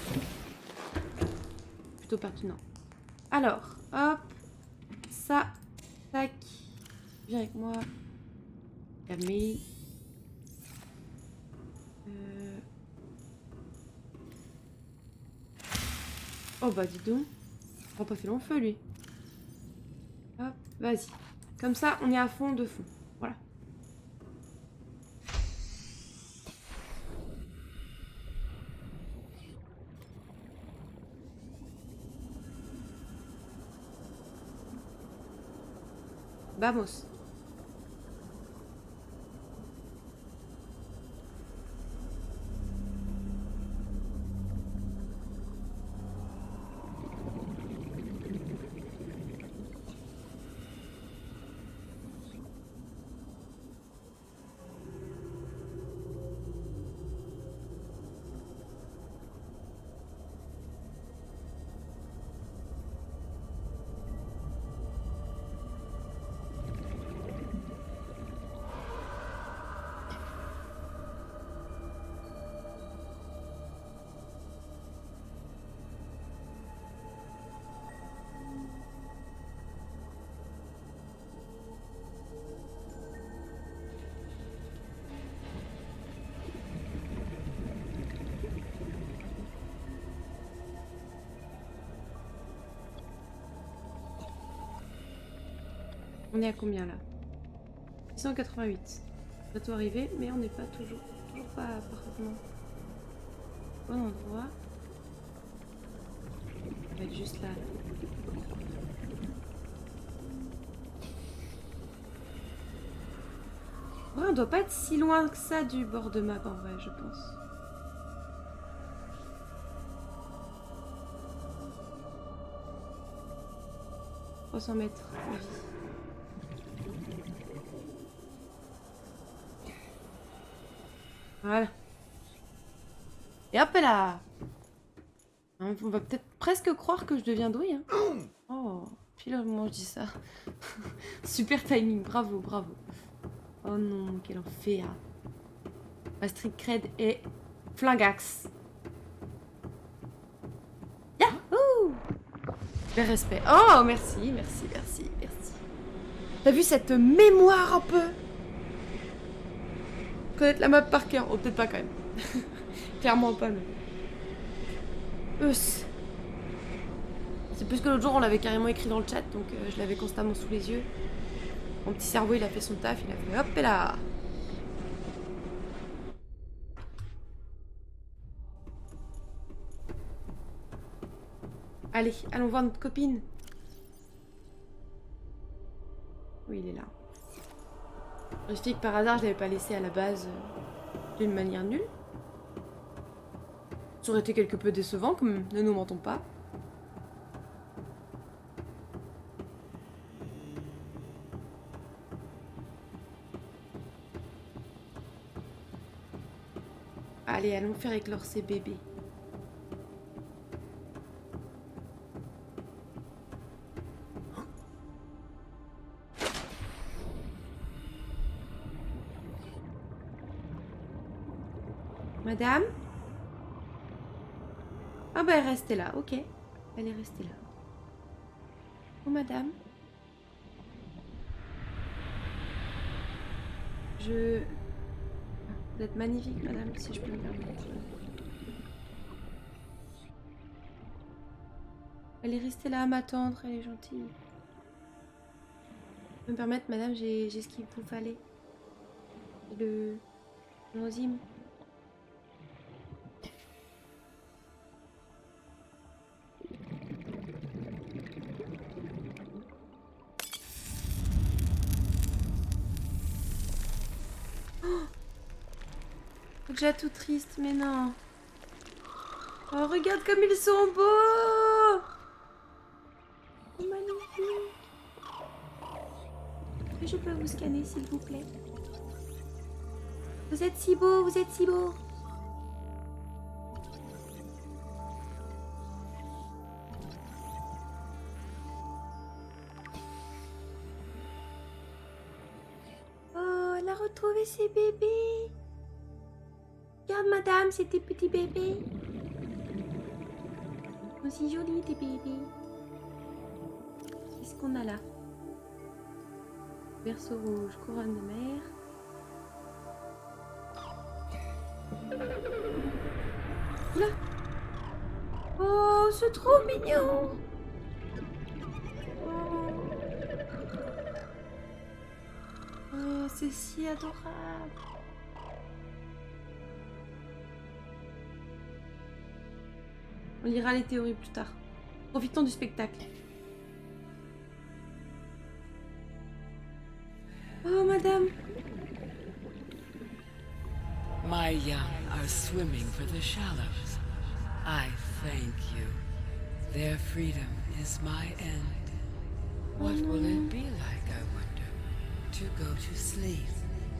A: Plutôt pertinent. Alors, hop. Ça. Tac. Viens avec moi. Camille. Oh bah dis donc. Il a pas fait long feu lui. Hop, vas-y. Comme ça, on est à fond de fond. Voilà. Vamos. On est à combien là? 688. Bientôt arrivé, mais on n'est pas toujours pas parfaitement au bon endroit. On va être juste là. Ouais, on doit pas être si loin que ça du bord de map en vrai, je pense. « 300 mètres. Oui. Voilà. Et hop là. On va peut-être presque croire que je deviens douée. Hein. Oh, pile au moment où je dis ça. Super timing, bravo, bravo. Oh non, quel enfer. Ma street cred est flingax. Yahoo! Le respect. Oh, merci, merci, merci, merci. T'as vu cette mémoire un peu? Connaître la map par cœur. Oh, peut-être pas quand même. Clairement pas, mais... C'est plus que l'autre jour, on l'avait carrément écrit dans le chat, donc je l'avais constamment sous les yeux. Mon petit cerveau, il a fait son taf, il a fait hop et là. Allez, allons voir notre copine. Oui, il est là. Je sais que par hasard, je l'avais pas laissé à la base d'une manière nulle. Ça aurait été quelque peu décevant, comme ne nous mentons pas. Allez, allons faire éclore ces bébés. Madame? Ah bah elle est restée là, ok. Elle est restée là. Oh madame? Vous êtes magnifique madame, si je peux me permettre. Elle est restée là à m'attendre, elle est gentille. Vous pouvez me permettre madame, j'ai ce qu'il vous fallait. Le l'enzyme. déjà tout triste, mais non. Oh, regarde comme ils sont beaux! Oh, magnifique! Je peux vous scanner, s'il vous plaît? Vous êtes si beau, vous êtes si beau. Oh, elle a retrouvé ses bébés. Regarde, madame, c'est tes petits bébés. Aussi jolis, tes bébés. Qu'est-ce qu'on a là? Berceau rouge, couronne de mer. Oula! Oh, c'est trop mignon! Oh, oh c'est si adorable! On lira les théories plus tard. Profitons du spectacle. Oh, madame!
C: My young are swimming for the shallows. I thank you. Their freedom is my end. What will it be like, I wonder, to go to sleep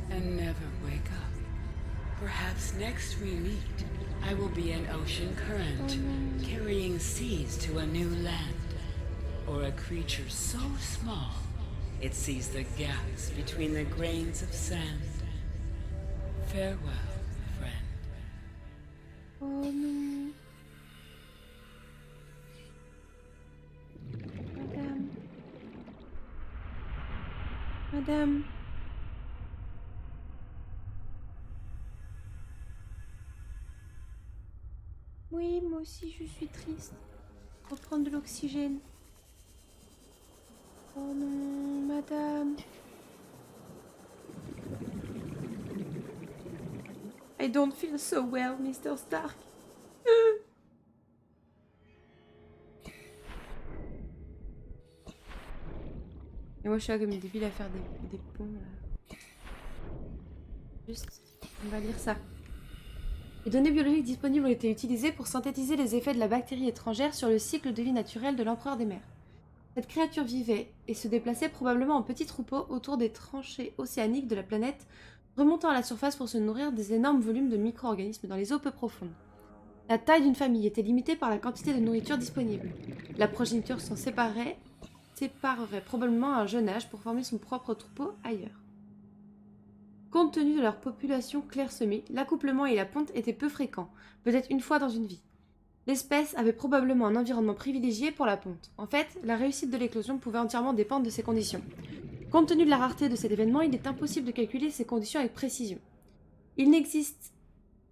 C: and never wake up? Perhaps next we meet, I will be an ocean current, carrying seas to a new land. Or a creature so small, it sees the gaps between the grains of sand. Farewell, friend.
A: Oh non. Madame. Madame. Oui, moi aussi je suis triste. Reprendre de l'oxygène. Oh non, madame. I don't feel so well, Mr. Stark. Et moi je suis là comme une débile à faire des ponts là. Juste, on va lire ça. Les données biologiques disponibles ont été utilisées pour synthétiser les effets de la bactérie étrangère sur le cycle de vie naturel de l'empereur des mers. Cette créature vivait et se déplaçait probablement en petits troupeaux autour des tranchées océaniques de la planète, remontant à la surface pour se nourrir des énormes volumes de micro-organismes dans les eaux peu profondes. La taille d'une famille était limitée par la quantité de nourriture disponible. La progéniture s'en séparerait probablement à un jeune âge pour former son propre troupeau ailleurs. Compte tenu de leur population clairsemée, l'accouplement et la ponte étaient peu fréquents, peut-être une fois dans une vie. L'espèce avait probablement un environnement privilégié pour la ponte. En fait, la réussite de l'éclosion pouvait entièrement dépendre de ces conditions. Compte tenu de la rareté de cet événement, il est impossible de calculer ces conditions avec précision. Il n'existe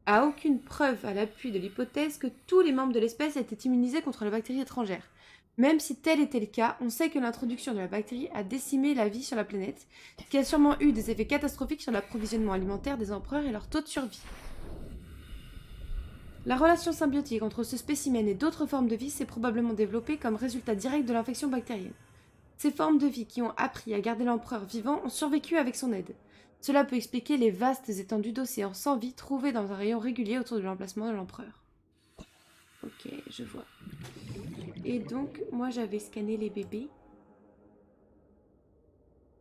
A: aucune preuve à l'appui de l'hypothèse que tous les membres de l'espèce étaient immunisés contre la bactérie étrangère. Même si tel était le cas, on sait que l'introduction de la bactérie a décimé la vie sur la planète, ce qui a sûrement eu des effets catastrophiques sur l'approvisionnement alimentaire des empereurs et leur taux de survie. La relation symbiotique entre ce spécimen et d'autres formes de vie s'est probablement développée comme résultat direct de l'infection bactérienne. Ces formes de vie qui ont appris à garder l'empereur vivant ont survécu avec son aide. Cela peut expliquer les vastes étendues d'océans sans vie trouvées dans un rayon régulier autour de l'emplacement de l'empereur. Ok, je vois. Et donc, moi j'avais scanné les bébés.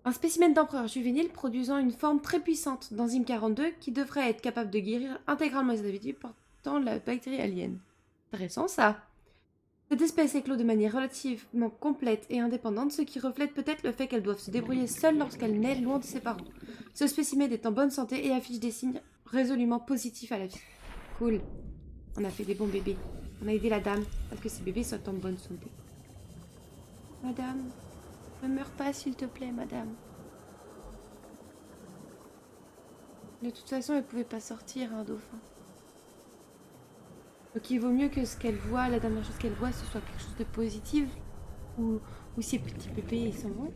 A: Un spécimen d'empereur juvénile produisant une forme très puissante d'enzyme 42 qui devrait être capable de guérir intégralement les individus portant la bactérie alien. Intéressant ça. Cette espèce éclot de manière relativement complète et indépendante, ce qui reflète peut-être le fait qu'elles doivent se débrouiller seules lorsqu'elles naissent loin de ses parents. Ce spécimen est en bonne santé et affiche des signes résolument positifs à la vie. Cool. On a fait des bons bébés. On a aidé la dame parce que ces bébés sont en bonne santé. Madame, ne meurs pas s'il te plaît, madame. De toute façon, elle pouvait pas sortir, un dauphin. Donc il vaut mieux que ce qu'elle voit, la dernière chose qu'elle voit, ce soit quelque chose de positif. Ou ces petits bébés, ils sont bons.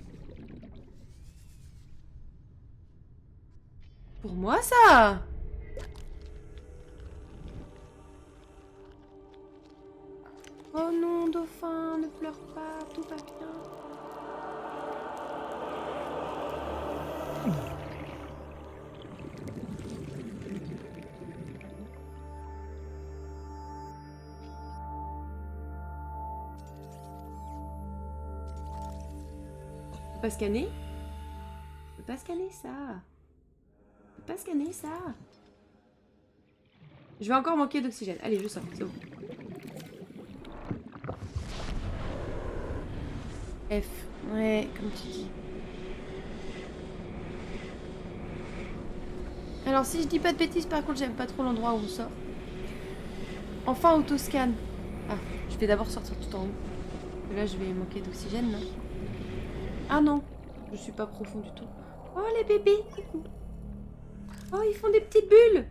A: Pour moi, ça! Oh non, dauphin, ne pleure pas, tout va bien. Pas scanner. Je peux pas scanner ça. Je peux pas scanner ça. Je vais encore manquer d'oxygène. Allez, je sors. C'est bon. F. Ouais, comme tu dis. Alors, si je dis pas de bêtises, par contre, j'aime pas trop l'endroit où on sort. Enfin, autoscan. Ah, je vais d'abord sortir tout en haut. Et là, je vais manquer d'oxygène, non? Ah non, je suis pas profond du tout. Oh, les bébés, coucou. Oh, ils font des petites bulles.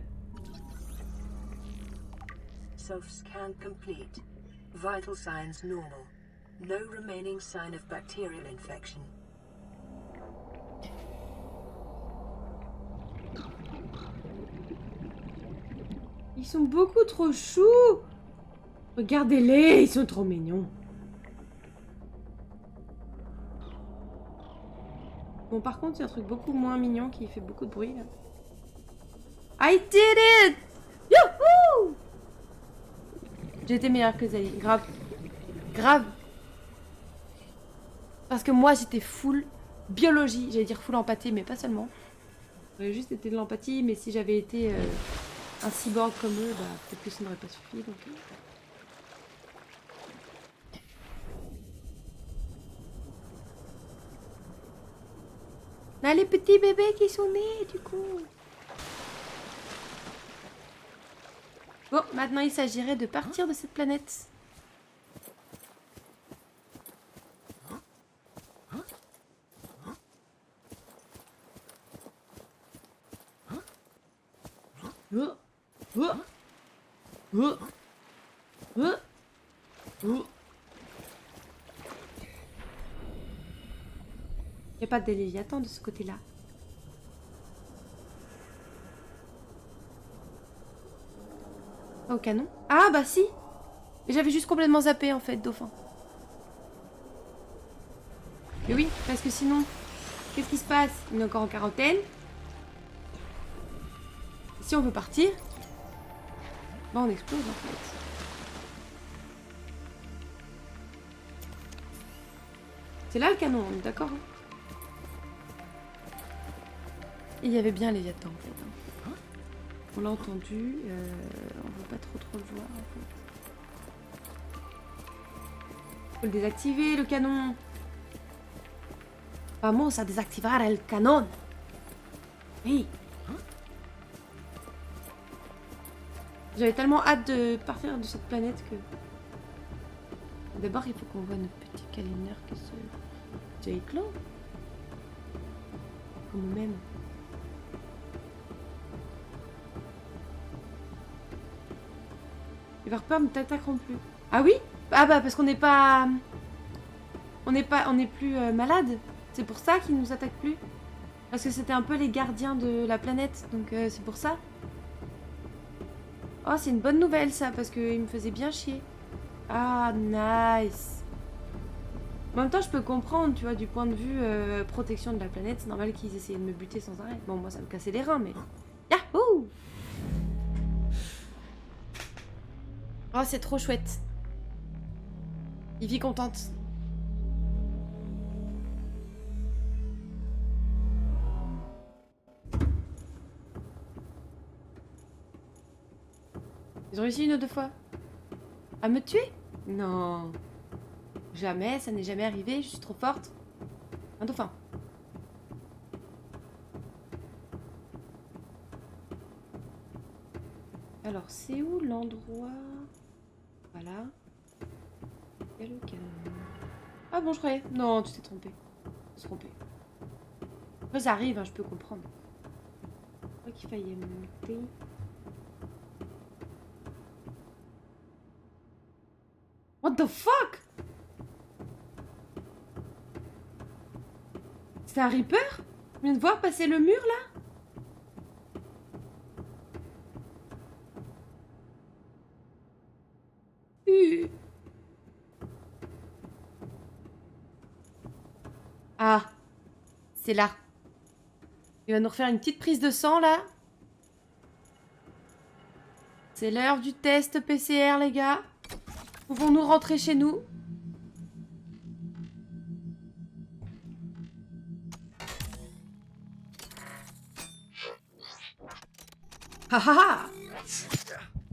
B: Self-scan complete. Vital signs normal. No remaining sign of bacterial infection.
A: Ils sont beaucoup trop choux. Regardez-les, ils sont trop mignons. Bon, par contre, il y a un truc beaucoup moins mignon qui fait beaucoup de bruit, là. I did it! Youhou! J'ai été meilleure que Zali, grave. Grave. Parce que moi, j'étais full biologie. J'allais dire full empathie, mais pas seulement. J'aurais juste été de l'empathie, mais si j'avais été un cyborg comme eux, bah, peut-être que ça n'aurait pas suffi, donc... Là, les petits bébés qui sont nés, du coup. Bon, maintenant, il s'agirait de partir de cette planète. Il n'y a pas de Léviathan de ce côté-là. Pas au canon. Ah bah si. Mais j'avais juste complètement zappé en fait, dauphin. Mais oui, parce que sinon, qu'est-ce qui se passe? On est encore en quarantaine. Et si on veut partir, bah on explose en fait. C'est là le canon, on est d'accord hein? Il y avait bien Léviathan en fait. Hein. On l'a entendu, on veut pas trop le voir en fait. Faut le désactiver le canon. Vamos a desactivar el canon. Oui. J'avais tellement hâte de partir de cette planète que... D'abord, il faut qu'on voit notre petit câlineur qui se éclore. Comme même. Les Varpers ne t'attaqueront plus. Ah oui? Ah bah parce qu'on n'est pas... On n'est plus malade. C'est pour ça qu'ils nous attaquent plus. Parce que c'était un peu les gardiens de la planète. Donc c'est pour ça. Oh, c'est une bonne nouvelle ça, parce qu'ils me faisaient bien chier. Ah, nice. En même temps, je peux comprendre, tu vois, du point de vue protection de la planète. C'est normal qu'ils essayaient de me buter sans arrêt. Bon, moi, ça me cassait les reins, mais... Yahoo! Oh, c'est trop chouette. Ivy contente. Ils ont réussi une ou deux fois. À me tuer? Non. Jamais, ça n'est jamais arrivé, je suis trop forte. Un dauphin. Alors, c'est où l'endroit? Voilà. Il y a le canon. Ah bon, je croyais. Non, tu t'es trompé. Tu t'es trompé. Après, ça arrive, hein, je peux comprendre. Je crois qu'il fallait monter. What the fuck? C'est un Reaper? Je viens de voir passer le mur là? Ah, c'est là. Il va nous refaire une petite prise de sang là. C'est l'heure du test PCR les gars. Pouvons-nous rentrer chez nous? Ha ha ha.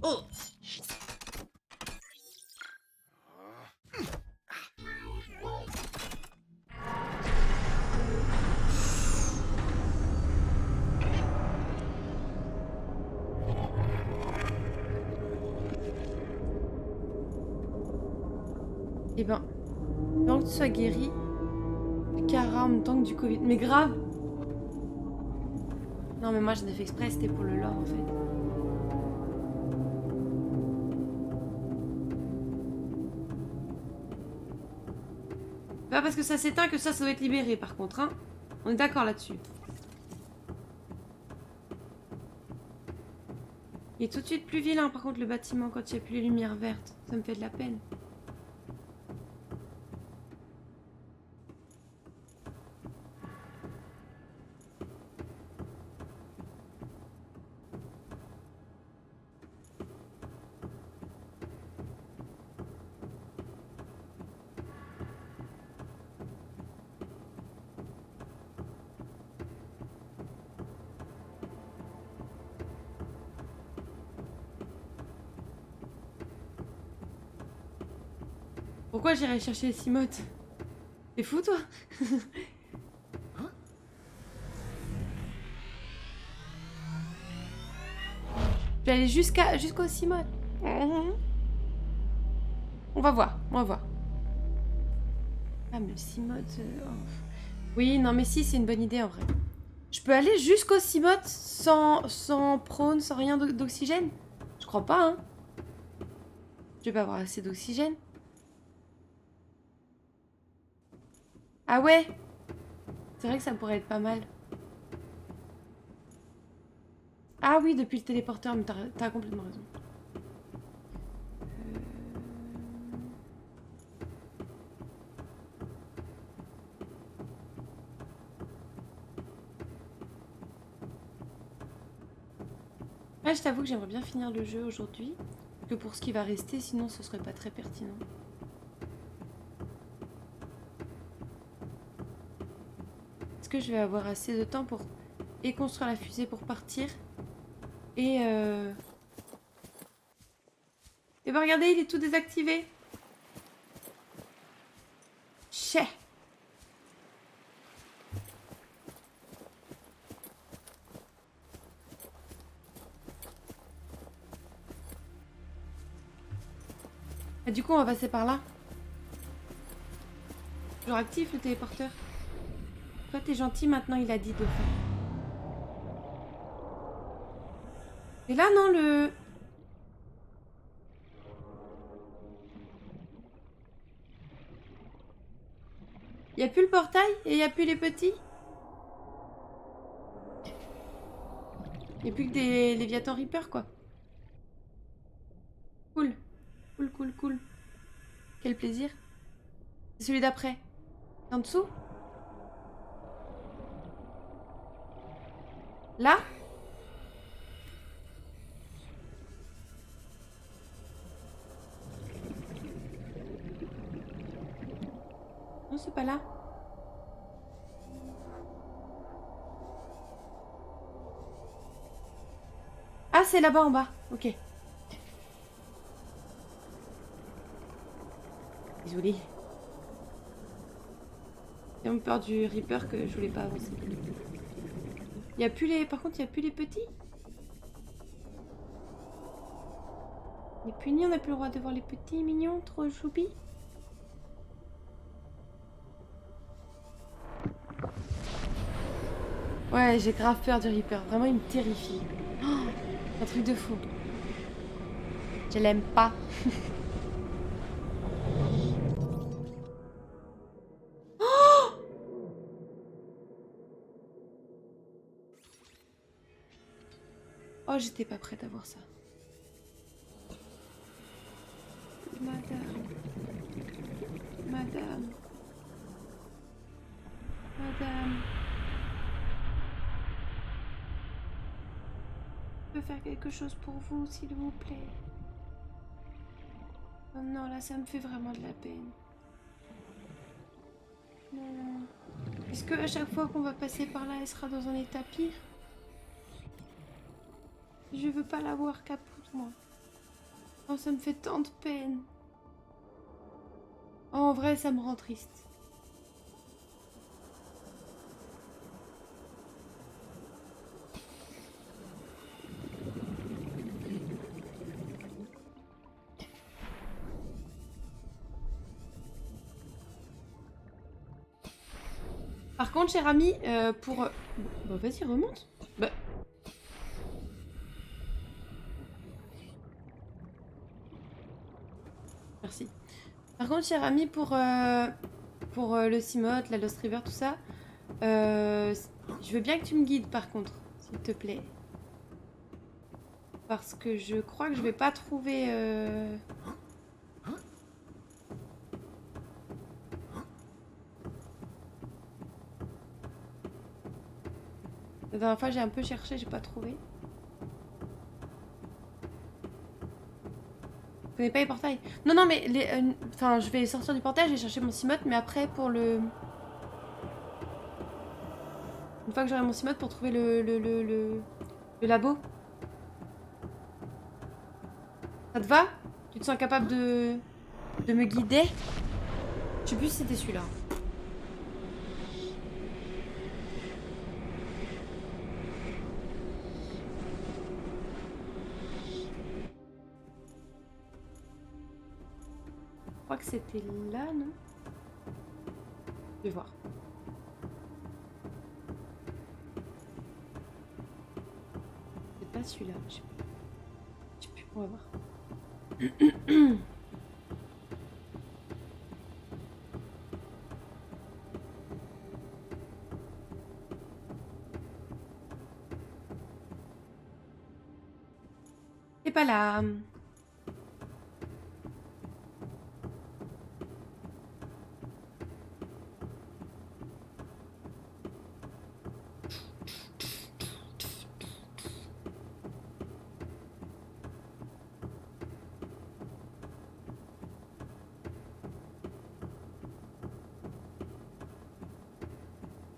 A: Oh. Eh ben, tant que tu sois guéri, du Kara en même temps que du Covid. Mais grave! Non, mais moi j'en ai fait exprès, c'était pour le lore en fait. Pas parce que ça s'éteint que ça doit être libéré par contre, hein. On est d'accord là-dessus. Il est tout de suite plus vilain par contre le bâtiment quand il n'y a plus les lumières vertes. Ça me fait de la peine. Pourquoi j'irais chercher les Simotes? T'es fou toi? Je vais aller jusqu'au Simote. On va voir, on va voir. Ah mais le Simote... oh. Oui, non mais si, c'est une bonne idée en vrai. Je peux aller jusqu'au Simote sans prône, sans rien d'oxygène? Je crois pas, hein. Je vais pas avoir assez d'oxygène. Ah ouais? C'est vrai que ça pourrait être pas mal. Ah oui, depuis le téléporteur, mais t'as complètement raison. Là, je t'avoue que j'aimerais bien finir le jeu aujourd'hui. Que pour ce qui va rester, sinon ce serait pas très pertinent. Est-ce que je vais avoir assez de temps pour et construire la fusée pour partir et ben regardez, il est tout désactivé. Chais. Ah, du coup, on va passer par là. Toujours actif le téléporteur. Toi, t'es gentil maintenant, il a dit de le faire. Et là, non, le... Il n'y a plus le portail et il n'y a plus les petits. Il n'y a plus que des Léviathan Reaper, quoi. Cool. Cool, cool, cool. Quel plaisir. C'est celui d'après. En dessous? Là? Non, c'est pas là. Ah, c'est là-bas en bas. Ok. Désolée. J'ai tellement peur du Reaper que je voulais pas avancer. Il y a plus les... Par contre, il n'y a plus les petits. Il est puni, on n'a plus le droit de voir les petits mignons, trop choupi. Ouais, j'ai grave peur du Reaper. Vraiment, il me terrifie. Oh, un truc de fou. Je l'aime pas. Oh, j'étais pas prête à voir ça. Madame. Madame. Madame. Je peux faire quelque chose pour vous, s'il vous plaît. Oh non, là, ça me fait vraiment de la peine. Non. Est-ce que à chaque fois qu'on va passer par là, elle sera dans un état pire? Je veux pas la voir capote, moi. Oh, ça me fait tant de peine. Oh, en vrai, ça me rend triste. Par contre, cher ami, pour... Bah, vas-y, remonte. Bah... Merci. Par contre, cher ami, pour le Cimote, la Lost River, tout ça, je veux bien que tu me guides, par contre, s'il te plaît. Parce que je crois que je vais pas trouver... La dernière fois, j'ai un peu cherché, j'ai pas trouvé. Je connais pas les portails. Non, non, mais enfin, je vais sortir du portail, je vais chercher mon Cimote, mais après, pour le... Une fois que j'aurai mon Cimote pour trouver le labo. Ça te va? Tu te sens capable de me guider? Je sais plus si c'était celui-là. Je crois que c'était là, non? Je vais voir. C'est pas celui-là. Je sais plus. On va voir. C'est pas là.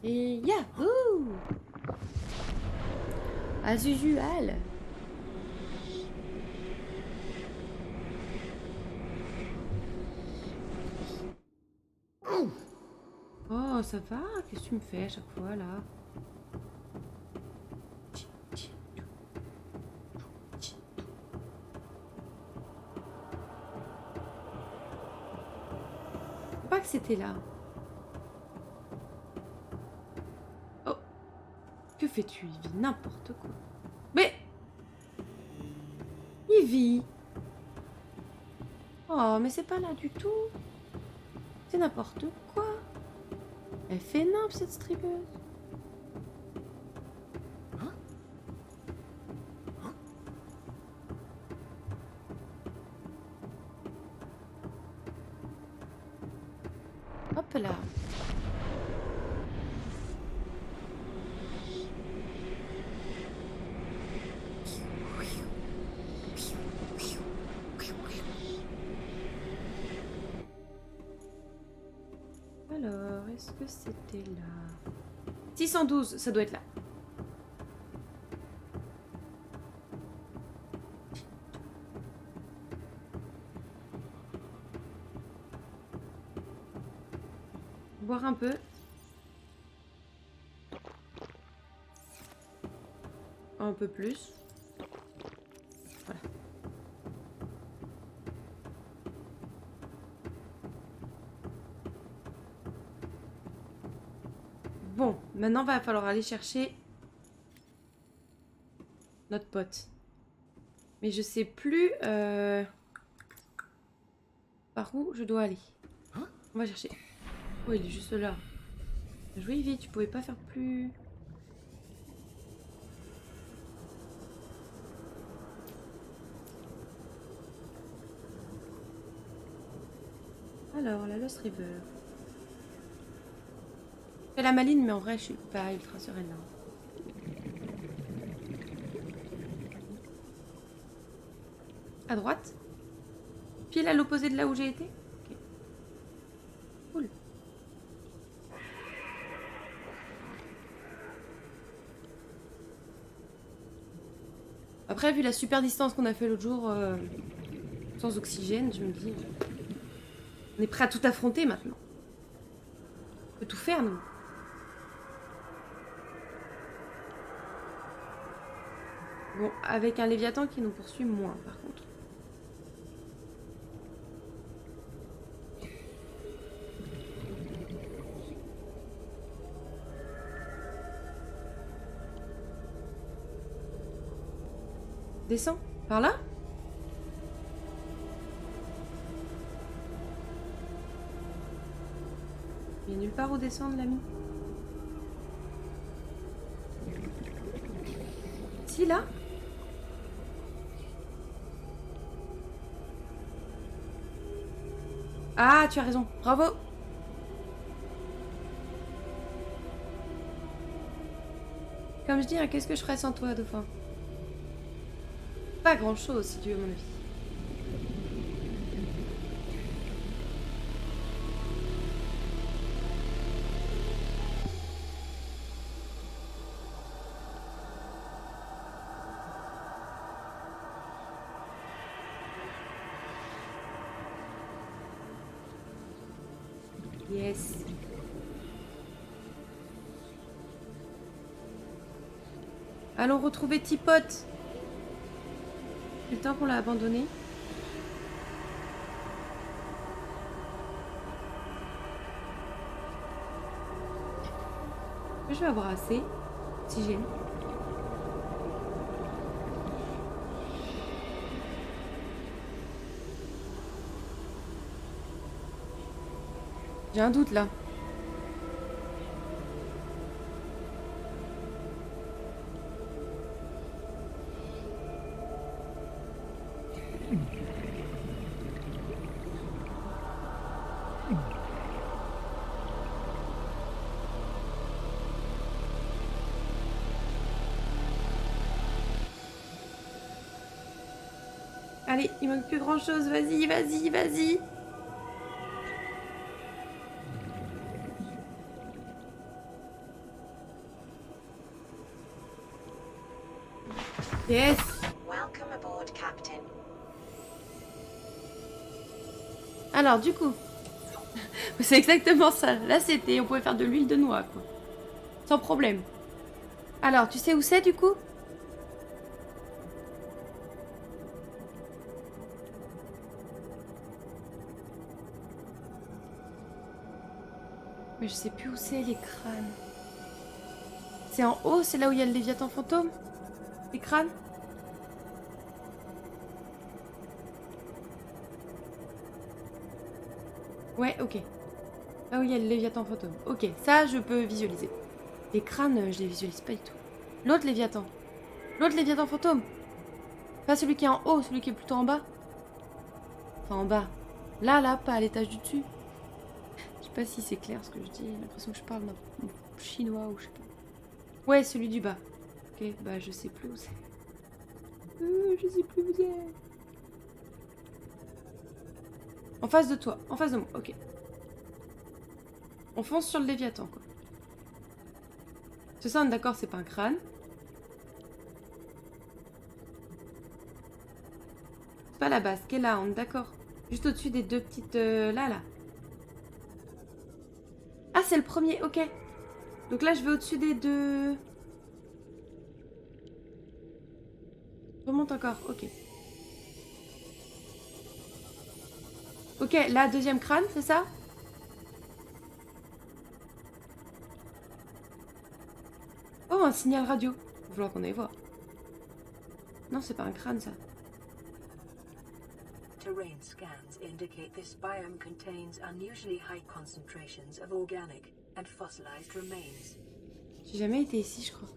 A: Et yahoo! As usual. Oh, ça va? Qu'est-ce que tu me fais à chaque fois, là? Pas que c'était là. Oh. Que fais-tu, Ivy? N'importe quoi. Mais... Ivy! Oh, mais c'est pas là du tout. C'est n'importe quoi. Elle fait nimp, cette streameuse. Hop là. Alors, est-ce que c'était là? 612, ça doit être là. Boire un peu. Un peu plus. Voilà. Bon, maintenant va falloir aller chercher notre pote. Mais je sais plus par où je dois aller. On va chercher. Oh, il est juste là. Jouez vite, tu pouvais pas faire plus... Alors, la Lost River. Je fais la maline, mais en vrai, je suis pas ultra sereine là. À droite. Pile à l'opposé de là où j'ai été. Ok. Cool. Après, vu la super distance qu'on a fait l'autre jour, sans oxygène, je me dis... On est prêt à tout affronter maintenant. On peut tout faire, nous. Bon, avec un Léviathan qui nous poursuit moins, par contre. Descends. Par là? Il n'y a nulle part où descendre, l'ami. Si, là? Ah, tu as raison. Bravo. Comme je dis, hein, qu'est-ce que je ferais sans toi, Dauphin? Pas grand-chose, si tu veux mon avis. Yes. Allons retrouver Tipote. C'est le temps qu'on l'a abandonné. Je vais avoir assez. Si j'ai. J'ai un doute là. Allez, il manque plus grand chose. Vas-y, vas-y, vas-y. Yes.
B: Welcome aboard, Captain.
A: Alors, du coup, c'est exactement ça. Là, c'était, on pouvait faire de l'huile de noix, quoi. Sans problème. Alors, tu sais où c'est, du coup? Mais je sais plus où c'est, les crânes. C'est en haut, c'est là où il y a le Léviathan fantôme? Les crânes? Ouais, ok. Là où il y a le Léviathan fantôme. Ok, ça, je peux visualiser. Les crânes, je les visualise pas du tout. L'autre Léviathan. L'autre Léviathan fantôme. Pas celui qui est en haut, celui qui est plutôt en bas. Enfin, en bas. Là, pas à l'étage du dessus. Je sais pas si c'est clair ce que je dis. J'ai l'impression que je parle d'un chinois ou je sais pas. Ouais, celui du bas. Ok, bah je sais plus où c'est. Je sais plus où c'est. En face de toi, en face de moi, ok. On fonce sur le Léviathan, quoi. C'est ça, on est d'accord, c'est pas un crâne. C'est pas la base, qui est là, on est d'accord. Juste au-dessus des deux petites... là. Ah, c'est le premier, ok. Donc là, je vais au-dessus des deux... Je remonte encore, ok. Ok, là, deuxième crâne, c'est ça? Oh, un signal radio. Il va falloir qu'on aille voir. Non, c'est pas un crâne, ça.
B: Terrain scans indicate this biome contains unusually high concentrations of organic and fossilized remains.
A: J'ai jamais été ici, je crois.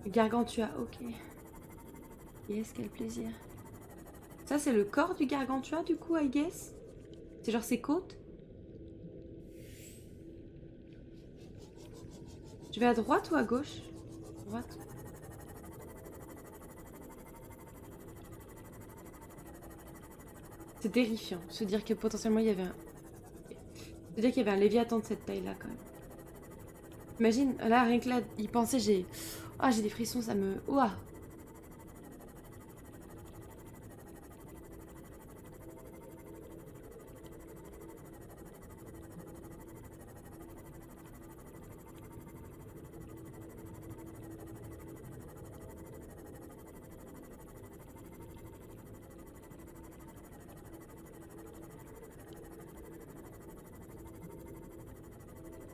A: Le Gargantua, ok. Yes, quel plaisir. Ça, c'est le corps du Gargantua, du coup, I guess? C'est genre ses côtes? Je vais à droite ou à gauche? Droite. C'est terrifiant, se dire que potentiellement il y avait un... C'est-à-dire qu'il y avait un Léviathan de cette taille-là, quand même. Imagine, là, rien que là, y penser, j'ai... Ah, j'ai des frissons, ça me... Ouah.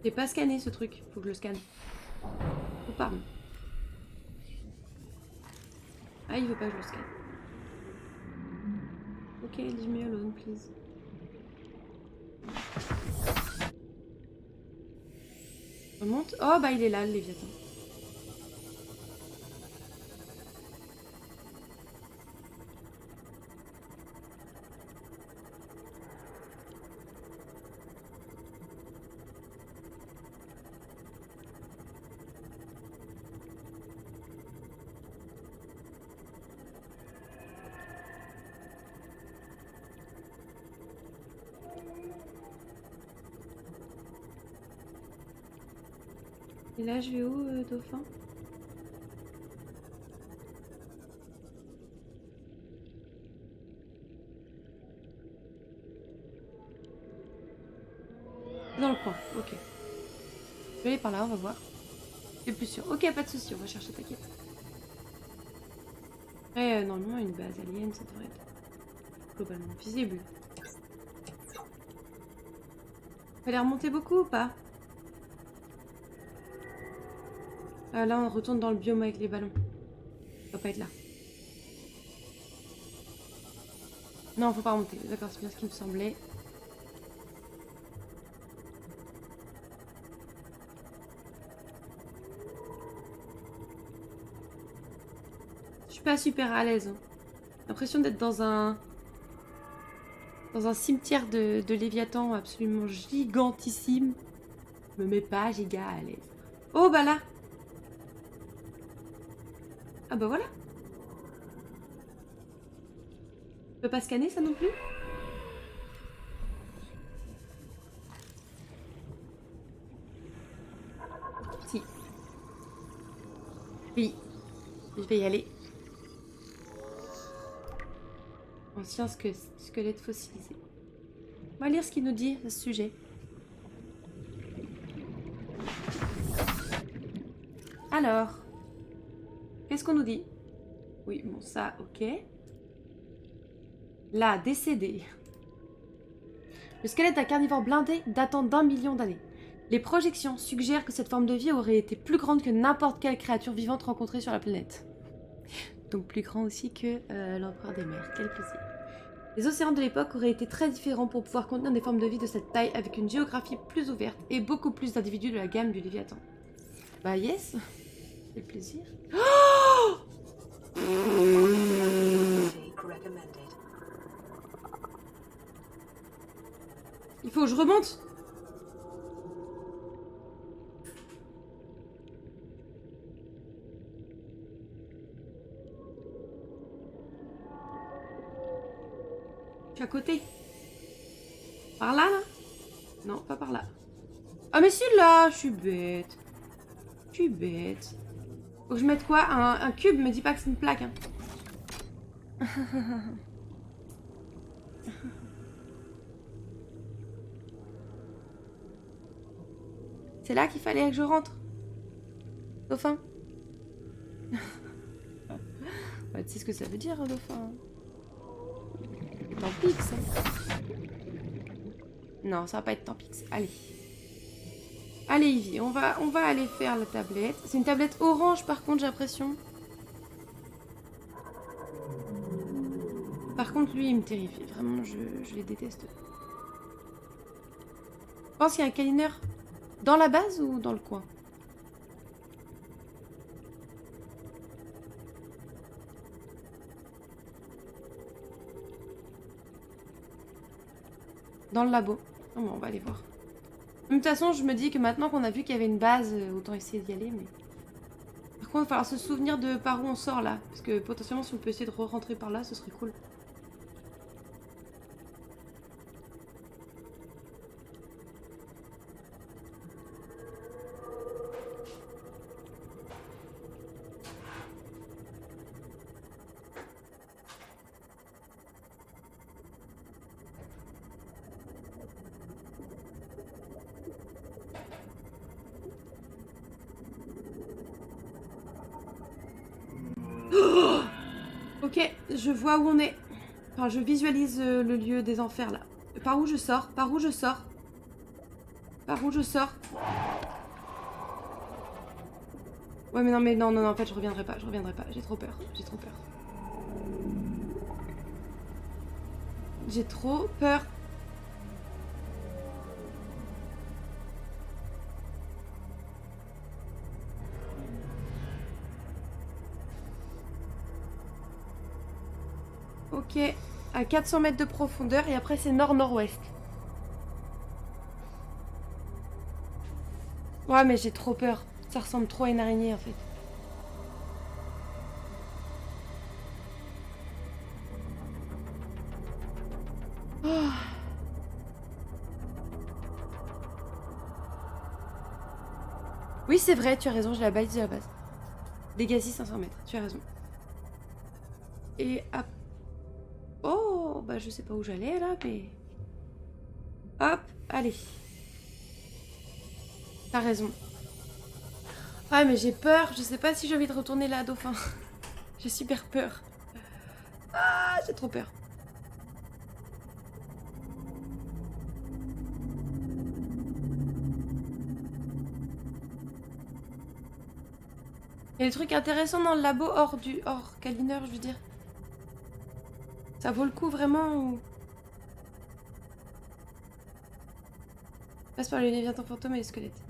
A: J'ai pas scanné ce truc, faut que je le scanne. Oh, pardon. Ah, il veut pas que je le scanne. Ok, leave me alone, please. Remonte. Oh, bah il est là, le Léviathan. Et là, je vais où, dauphin? Dans le coin, ok. Je vais aller par là, on va voir. Je suis plus sûre. Ok, pas de soucis, on va chercher, t'inquiète. Après, normalement, une base alien, ça devrait être globalement visible. Fallait remonter beaucoup ou pas? Là, on retourne dans le biome avec les ballons. Ça va pas être là. Non, faut pas remonter. D'accord, c'est bien ce qui me semblait. Je suis pas super à l'aise. Hein. J'ai l'impression d'être dans un cimetière de Léviathan absolument gigantissime. Je me mets pas giga à l'aise. Oh bah là. Ah bah voilà. Je peux pas scanner ça non plus? Si. Oui. Je vais y aller. Ancien squelette fossilisé. On va lire ce qu'il nous dit à ce sujet. Alors, qu'est-ce qu'on nous dit? Oui, bon, ça, ok. Là, décédé. Le squelette d'un carnivore blindé datant d'1 million d'années. Les projections suggèrent que cette forme de vie aurait été plus grande que n'importe quelle créature vivante rencontrée sur la planète. Donc plus grand aussi que l'empereur des mers. Quel plaisir. Les océans de l'époque auraient été très différents pour pouvoir contenir des formes de vie de cette taille avec une géographie plus ouverte et beaucoup plus d'individus de la gamme du Léviathan. Bah yes. Quel plaisir. Oh il faut que je remonte. Je suis à côté. Par là, là? Non, pas par là. Ah mais si, là, je suis bête. Je suis bête. Faut que je mette quoi? Un cube? Me dis pas que c'est une plaque. Hein. C'est là qu'il fallait que je rentre. Dauphin. Bah, tu sais ce que ça veut dire, un dauphin. Tempix. Non, ça va pas être Tempix. Allez. Allez, Ivy, on va aller faire la tablette. C'est une tablette orange, par contre, j'ai l'impression. Par contre, lui, il me terrifie. Vraiment, je les déteste. Je pense qu'il y a un câlineur dans la base ou dans le coin? Dans le labo. Oh, bon, on va aller voir. De toute façon, je me dis que maintenant qu'on a vu qu'il y avait une base, autant essayer d'y aller, mais... Par contre, il va falloir se souvenir de par où on sort, là. Parce que potentiellement, si on peut essayer de re-rentrer par là, ce serait cool. Ok, je vois où on est. Enfin, je visualise le lieu des enfers là. Par où je sors? Par où je sors? Par où je sors? Ouais, mais non, non, en fait, je reviendrai pas, j'ai trop peur, j'ai trop peur. J'ai trop peur. Ok, à 400 mètres de profondeur et après c'est nord-nord-ouest. Ouais, mais j'ai trop peur. Ça ressemble trop à une araignée en fait. Oh. Oui, c'est vrai, tu as raison, je la balisé à la base. Legacy 500 mètres, tu as raison. Et hop. Oh, bah je sais pas où j'allais là, mais... Hop, allez. T'as raison. Ouais, mais j'ai peur, je sais pas si j'ai envie de retourner là, dauphin. J'ai super peur. Ah, j'ai trop peur. Il y a des trucs intéressants dans le labo hors Kalinor, je veux dire. Ça vaut le coup vraiment ou... Passe par le Léviathan fantôme et les squelettes.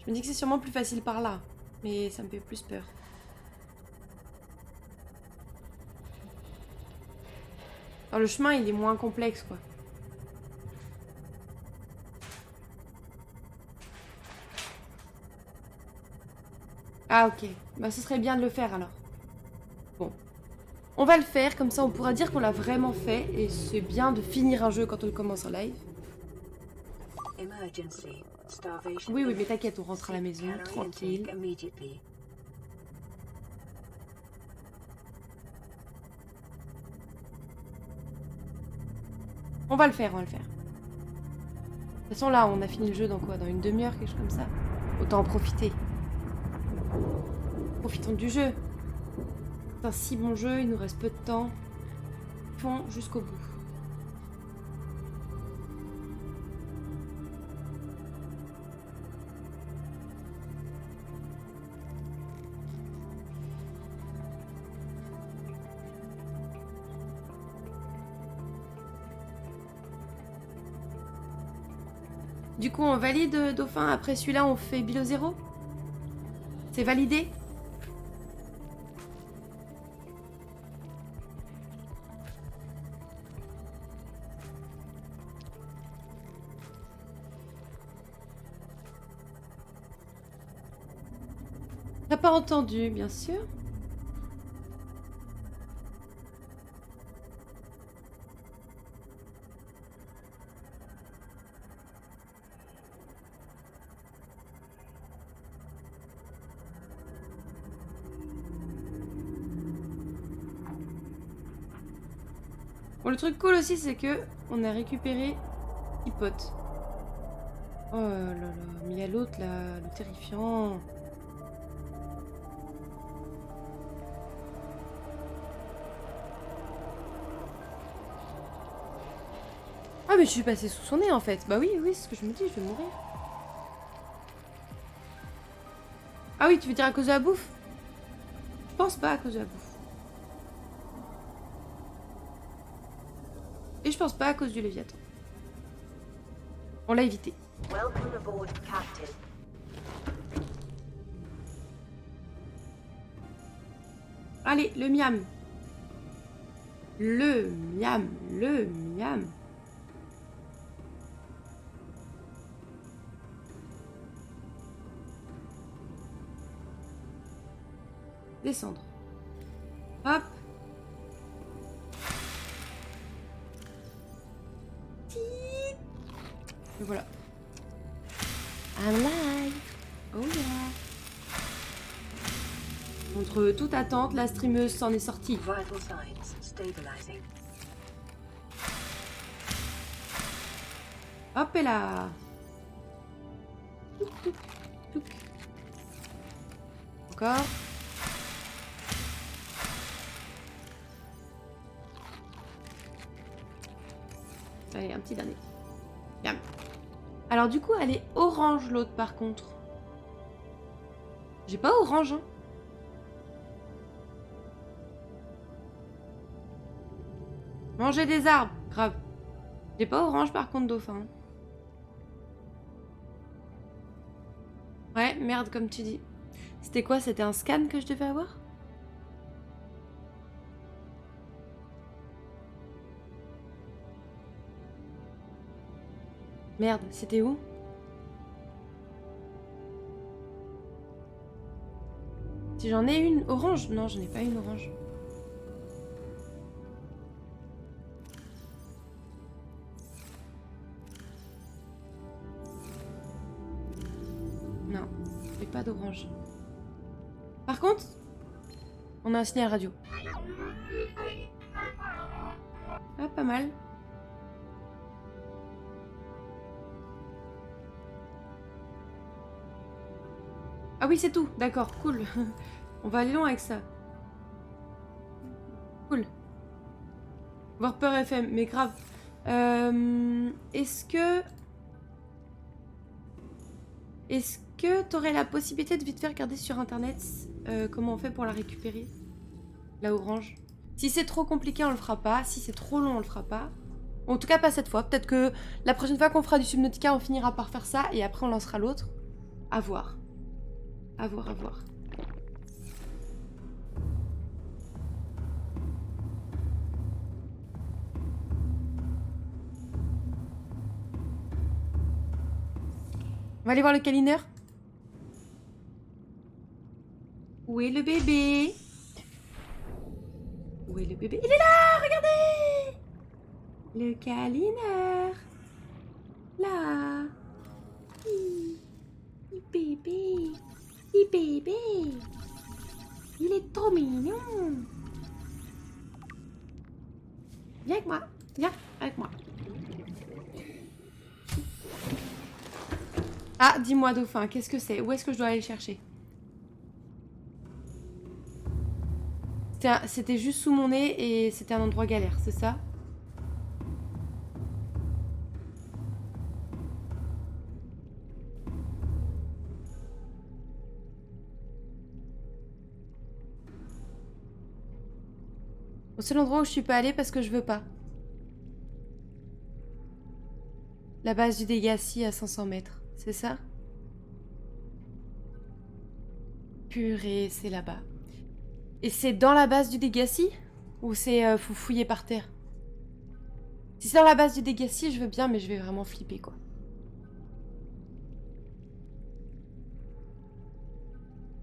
A: Je me dis que c'est sûrement plus facile par là. Mais ça me fait plus peur. Alors, le chemin, il est moins complexe, quoi. Ah, ok. Bah, ce serait bien de le faire, alors. Bon. On va le faire, comme ça on pourra dire qu'on l'a vraiment fait. Et c'est bien de finir un jeu quand on le commence en live. Oui, mais t'inquiète, on rentre à la maison, tranquille. On va le faire, on va le faire. De toute façon, là, on a fini le jeu dans quoi? Dans une demi-heure, quelque chose comme ça. Autant en profiter. Profitons du jeu. C'est un si bon jeu, il nous reste peu de temps. Fons jusqu'au bout. Du coup, on valide Dauphin. Après celui-là, on fait Bilo 0. C'est validé? T'as pas entendu, bien sûr. Bon, le truc cool aussi, c'est que on a récupéré Hipote. Oh là là, mais il y a l'autre là, le terrifiant. Ah mais je suis passée sous son nez en fait. Bah oui, c'est ce que je me dis, je vais mourir. Ah oui, tu veux dire à cause de la bouffe? Je pense pas à cause de la bouffe. Et je pense pas à cause du Léviathan. On l'a évité.
B: Welcome aboard, Captain.
A: Allez, le miam. Le miam, le miam. Descendre. Hop. Et voilà. I'm live. Oh yeah. Contre toute attente, la streameuse s'en est sortie.
B: Vital signs stabilizing.
A: Hop et là. encore. Allez, un petit dernier. Bien. Alors du coup, elle est orange l'autre par contre. J'ai pas orange, hein. Manger des arbres, grave. J'ai pas orange par contre, dauphin. Ouais, merde, comme tu dis. C'était quoi? C'était un scan que je devais avoir? Merde, c'était où? Si j'en ai une orange? Non, j'en ai pas une orange. Non, j'ai pas d'orange. Par contre, on a un signal radio. Ah, pas mal. Ah oui, c'est tout. D'accord, cool. On va aller loin avec ça. Cool. Warper FM, mais grave. Est-ce que t'aurais la possibilité de vite faire regarder sur internet comment on fait pour la récupérer? La orange. Si c'est trop compliqué, on le fera pas. Si c'est trop long, on le fera pas. En tout cas, pas cette fois. Peut-être que la prochaine fois qu'on fera du Subnautica, on finira par faire ça et après on lancera l'autre. À voir. À voir, à voir. On va aller voir le câlineur. Où est le bébé? Où est le bébé? Il est là, regardez! Le câlineur. Là. Bébé. Bébé. Il est trop mignon. Viens avec moi. Viens avec moi. Ah, dis-moi, dauphin, qu'est-ce que c'est? Où est-ce que je dois aller le chercher? C'était juste sous mon nez et c'était un endroit galère, c'est ça? Au seul endroit où je suis pas allée parce que je veux pas. La base du Dégâci à 500 mètres, c'est ça? Purée, c'est là-bas. Et c'est dans la base du Dégâci? Ou c'est faut fouiller par terre? Si c'est dans la base du Dégâci, je veux bien, mais je vais vraiment flipper, quoi.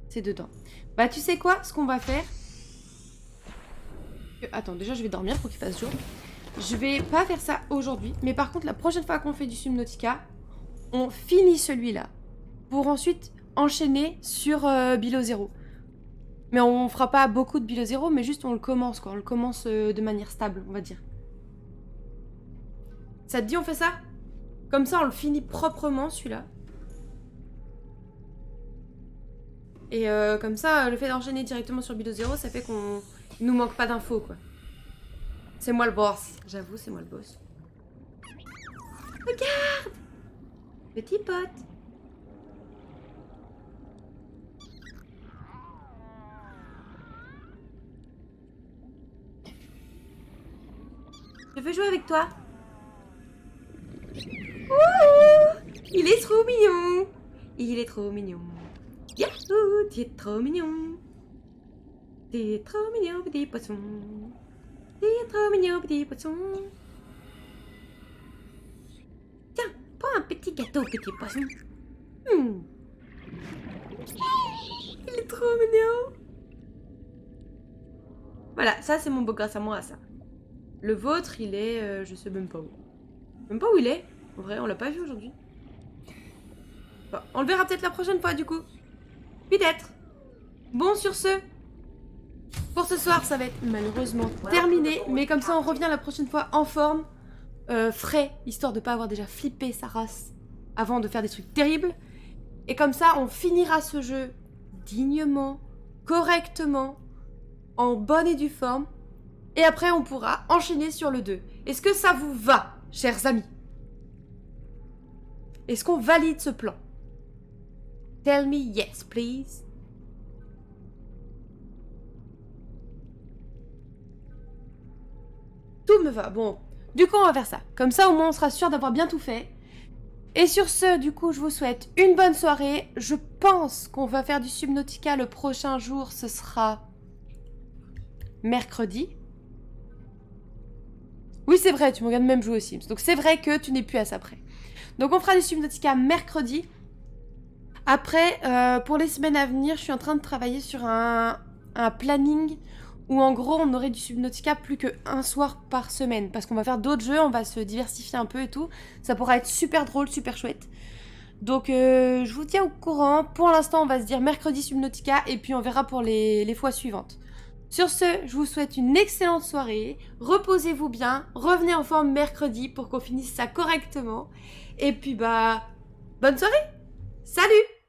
A: C'est dedans. Bah, tu sais quoi? Ce qu'on va faire... Attends, déjà, je vais dormir pour qu'il fasse jour. Je vais pas faire ça aujourd'hui, mais par contre, la prochaine fois qu'on fait du Subnautica, on finit celui-là pour ensuite enchaîner sur Below Zero. Mais on fera pas beaucoup de Below Zero, mais juste on le commence, quoi. On le commence de manière stable, on va dire. Ça te dit, on fait ça? Comme ça, on le finit proprement, celui-là. Et comme ça, le fait d'enchaîner directement sur Below Zero, ça fait qu'on nous manque pas d'infos, quoi. C'est moi le boss. J'avoue, c'est moi le boss. Regarde! Petit pote. Je veux jouer avec toi. Ouh, il est trop mignon. Il est trop mignon. Yahoo, tu es trop mignon. Tu es trop mignon, petit poisson. Tu es trop mignon, petit poisson. Tiens, prends un petit gâteau, petit poisson. Il est trop mignon. Voilà, ça c'est mon beau grâce à moi, ça. Le vôtre, il est... je sais même pas où. Même pas où il est. En vrai, on l'a pas vu aujourd'hui. Bon, on le verra peut-être la prochaine fois, du coup. Peut-être. Bon, sur ce... Pour ce soir, ça va être malheureusement terminé. Mais comme ça, on revient la prochaine fois en forme. Frais, histoire de pas avoir déjà flippé sa race avant de faire des trucs terribles. Et comme ça, on finira ce jeu dignement, correctement, en bonne et due forme. Et après, on pourra enchaîner sur le 2. Est-ce que ça vous va, chers amis? Est-ce qu'on valide ce plan? Tell me yes, please. Tout me va. Bon, du coup, on va faire ça. Comme ça, au moins, on sera sûr d'avoir bien tout fait. Et sur ce, du coup, je vous souhaite une bonne soirée. Je pense qu'on va faire du Subnautica le prochain jour. Ce sera mercredi. Oui, c'est vrai, tu me regardes même jouer aux Sims. Donc, c'est vrai que tu n'es plus à ça près. Donc, on fera du Subnautica mercredi. Après, pour les semaines à venir, je suis en train de travailler sur un planning où, en gros, on aurait du Subnautica plus qu'un soir par semaine. Parce qu'on va faire d'autres jeux, on va se diversifier un peu et tout. Ça pourra être super drôle, super chouette. Donc, je vous tiens au courant. Pour l'instant, on va se dire mercredi Subnautica et puis on verra pour les fois suivantes. Sur ce, je vous souhaite une excellente soirée. Reposez-vous bien. Revenez en forme mercredi pour qu'on finisse ça correctement. Et puis, bonne soirée. Salut!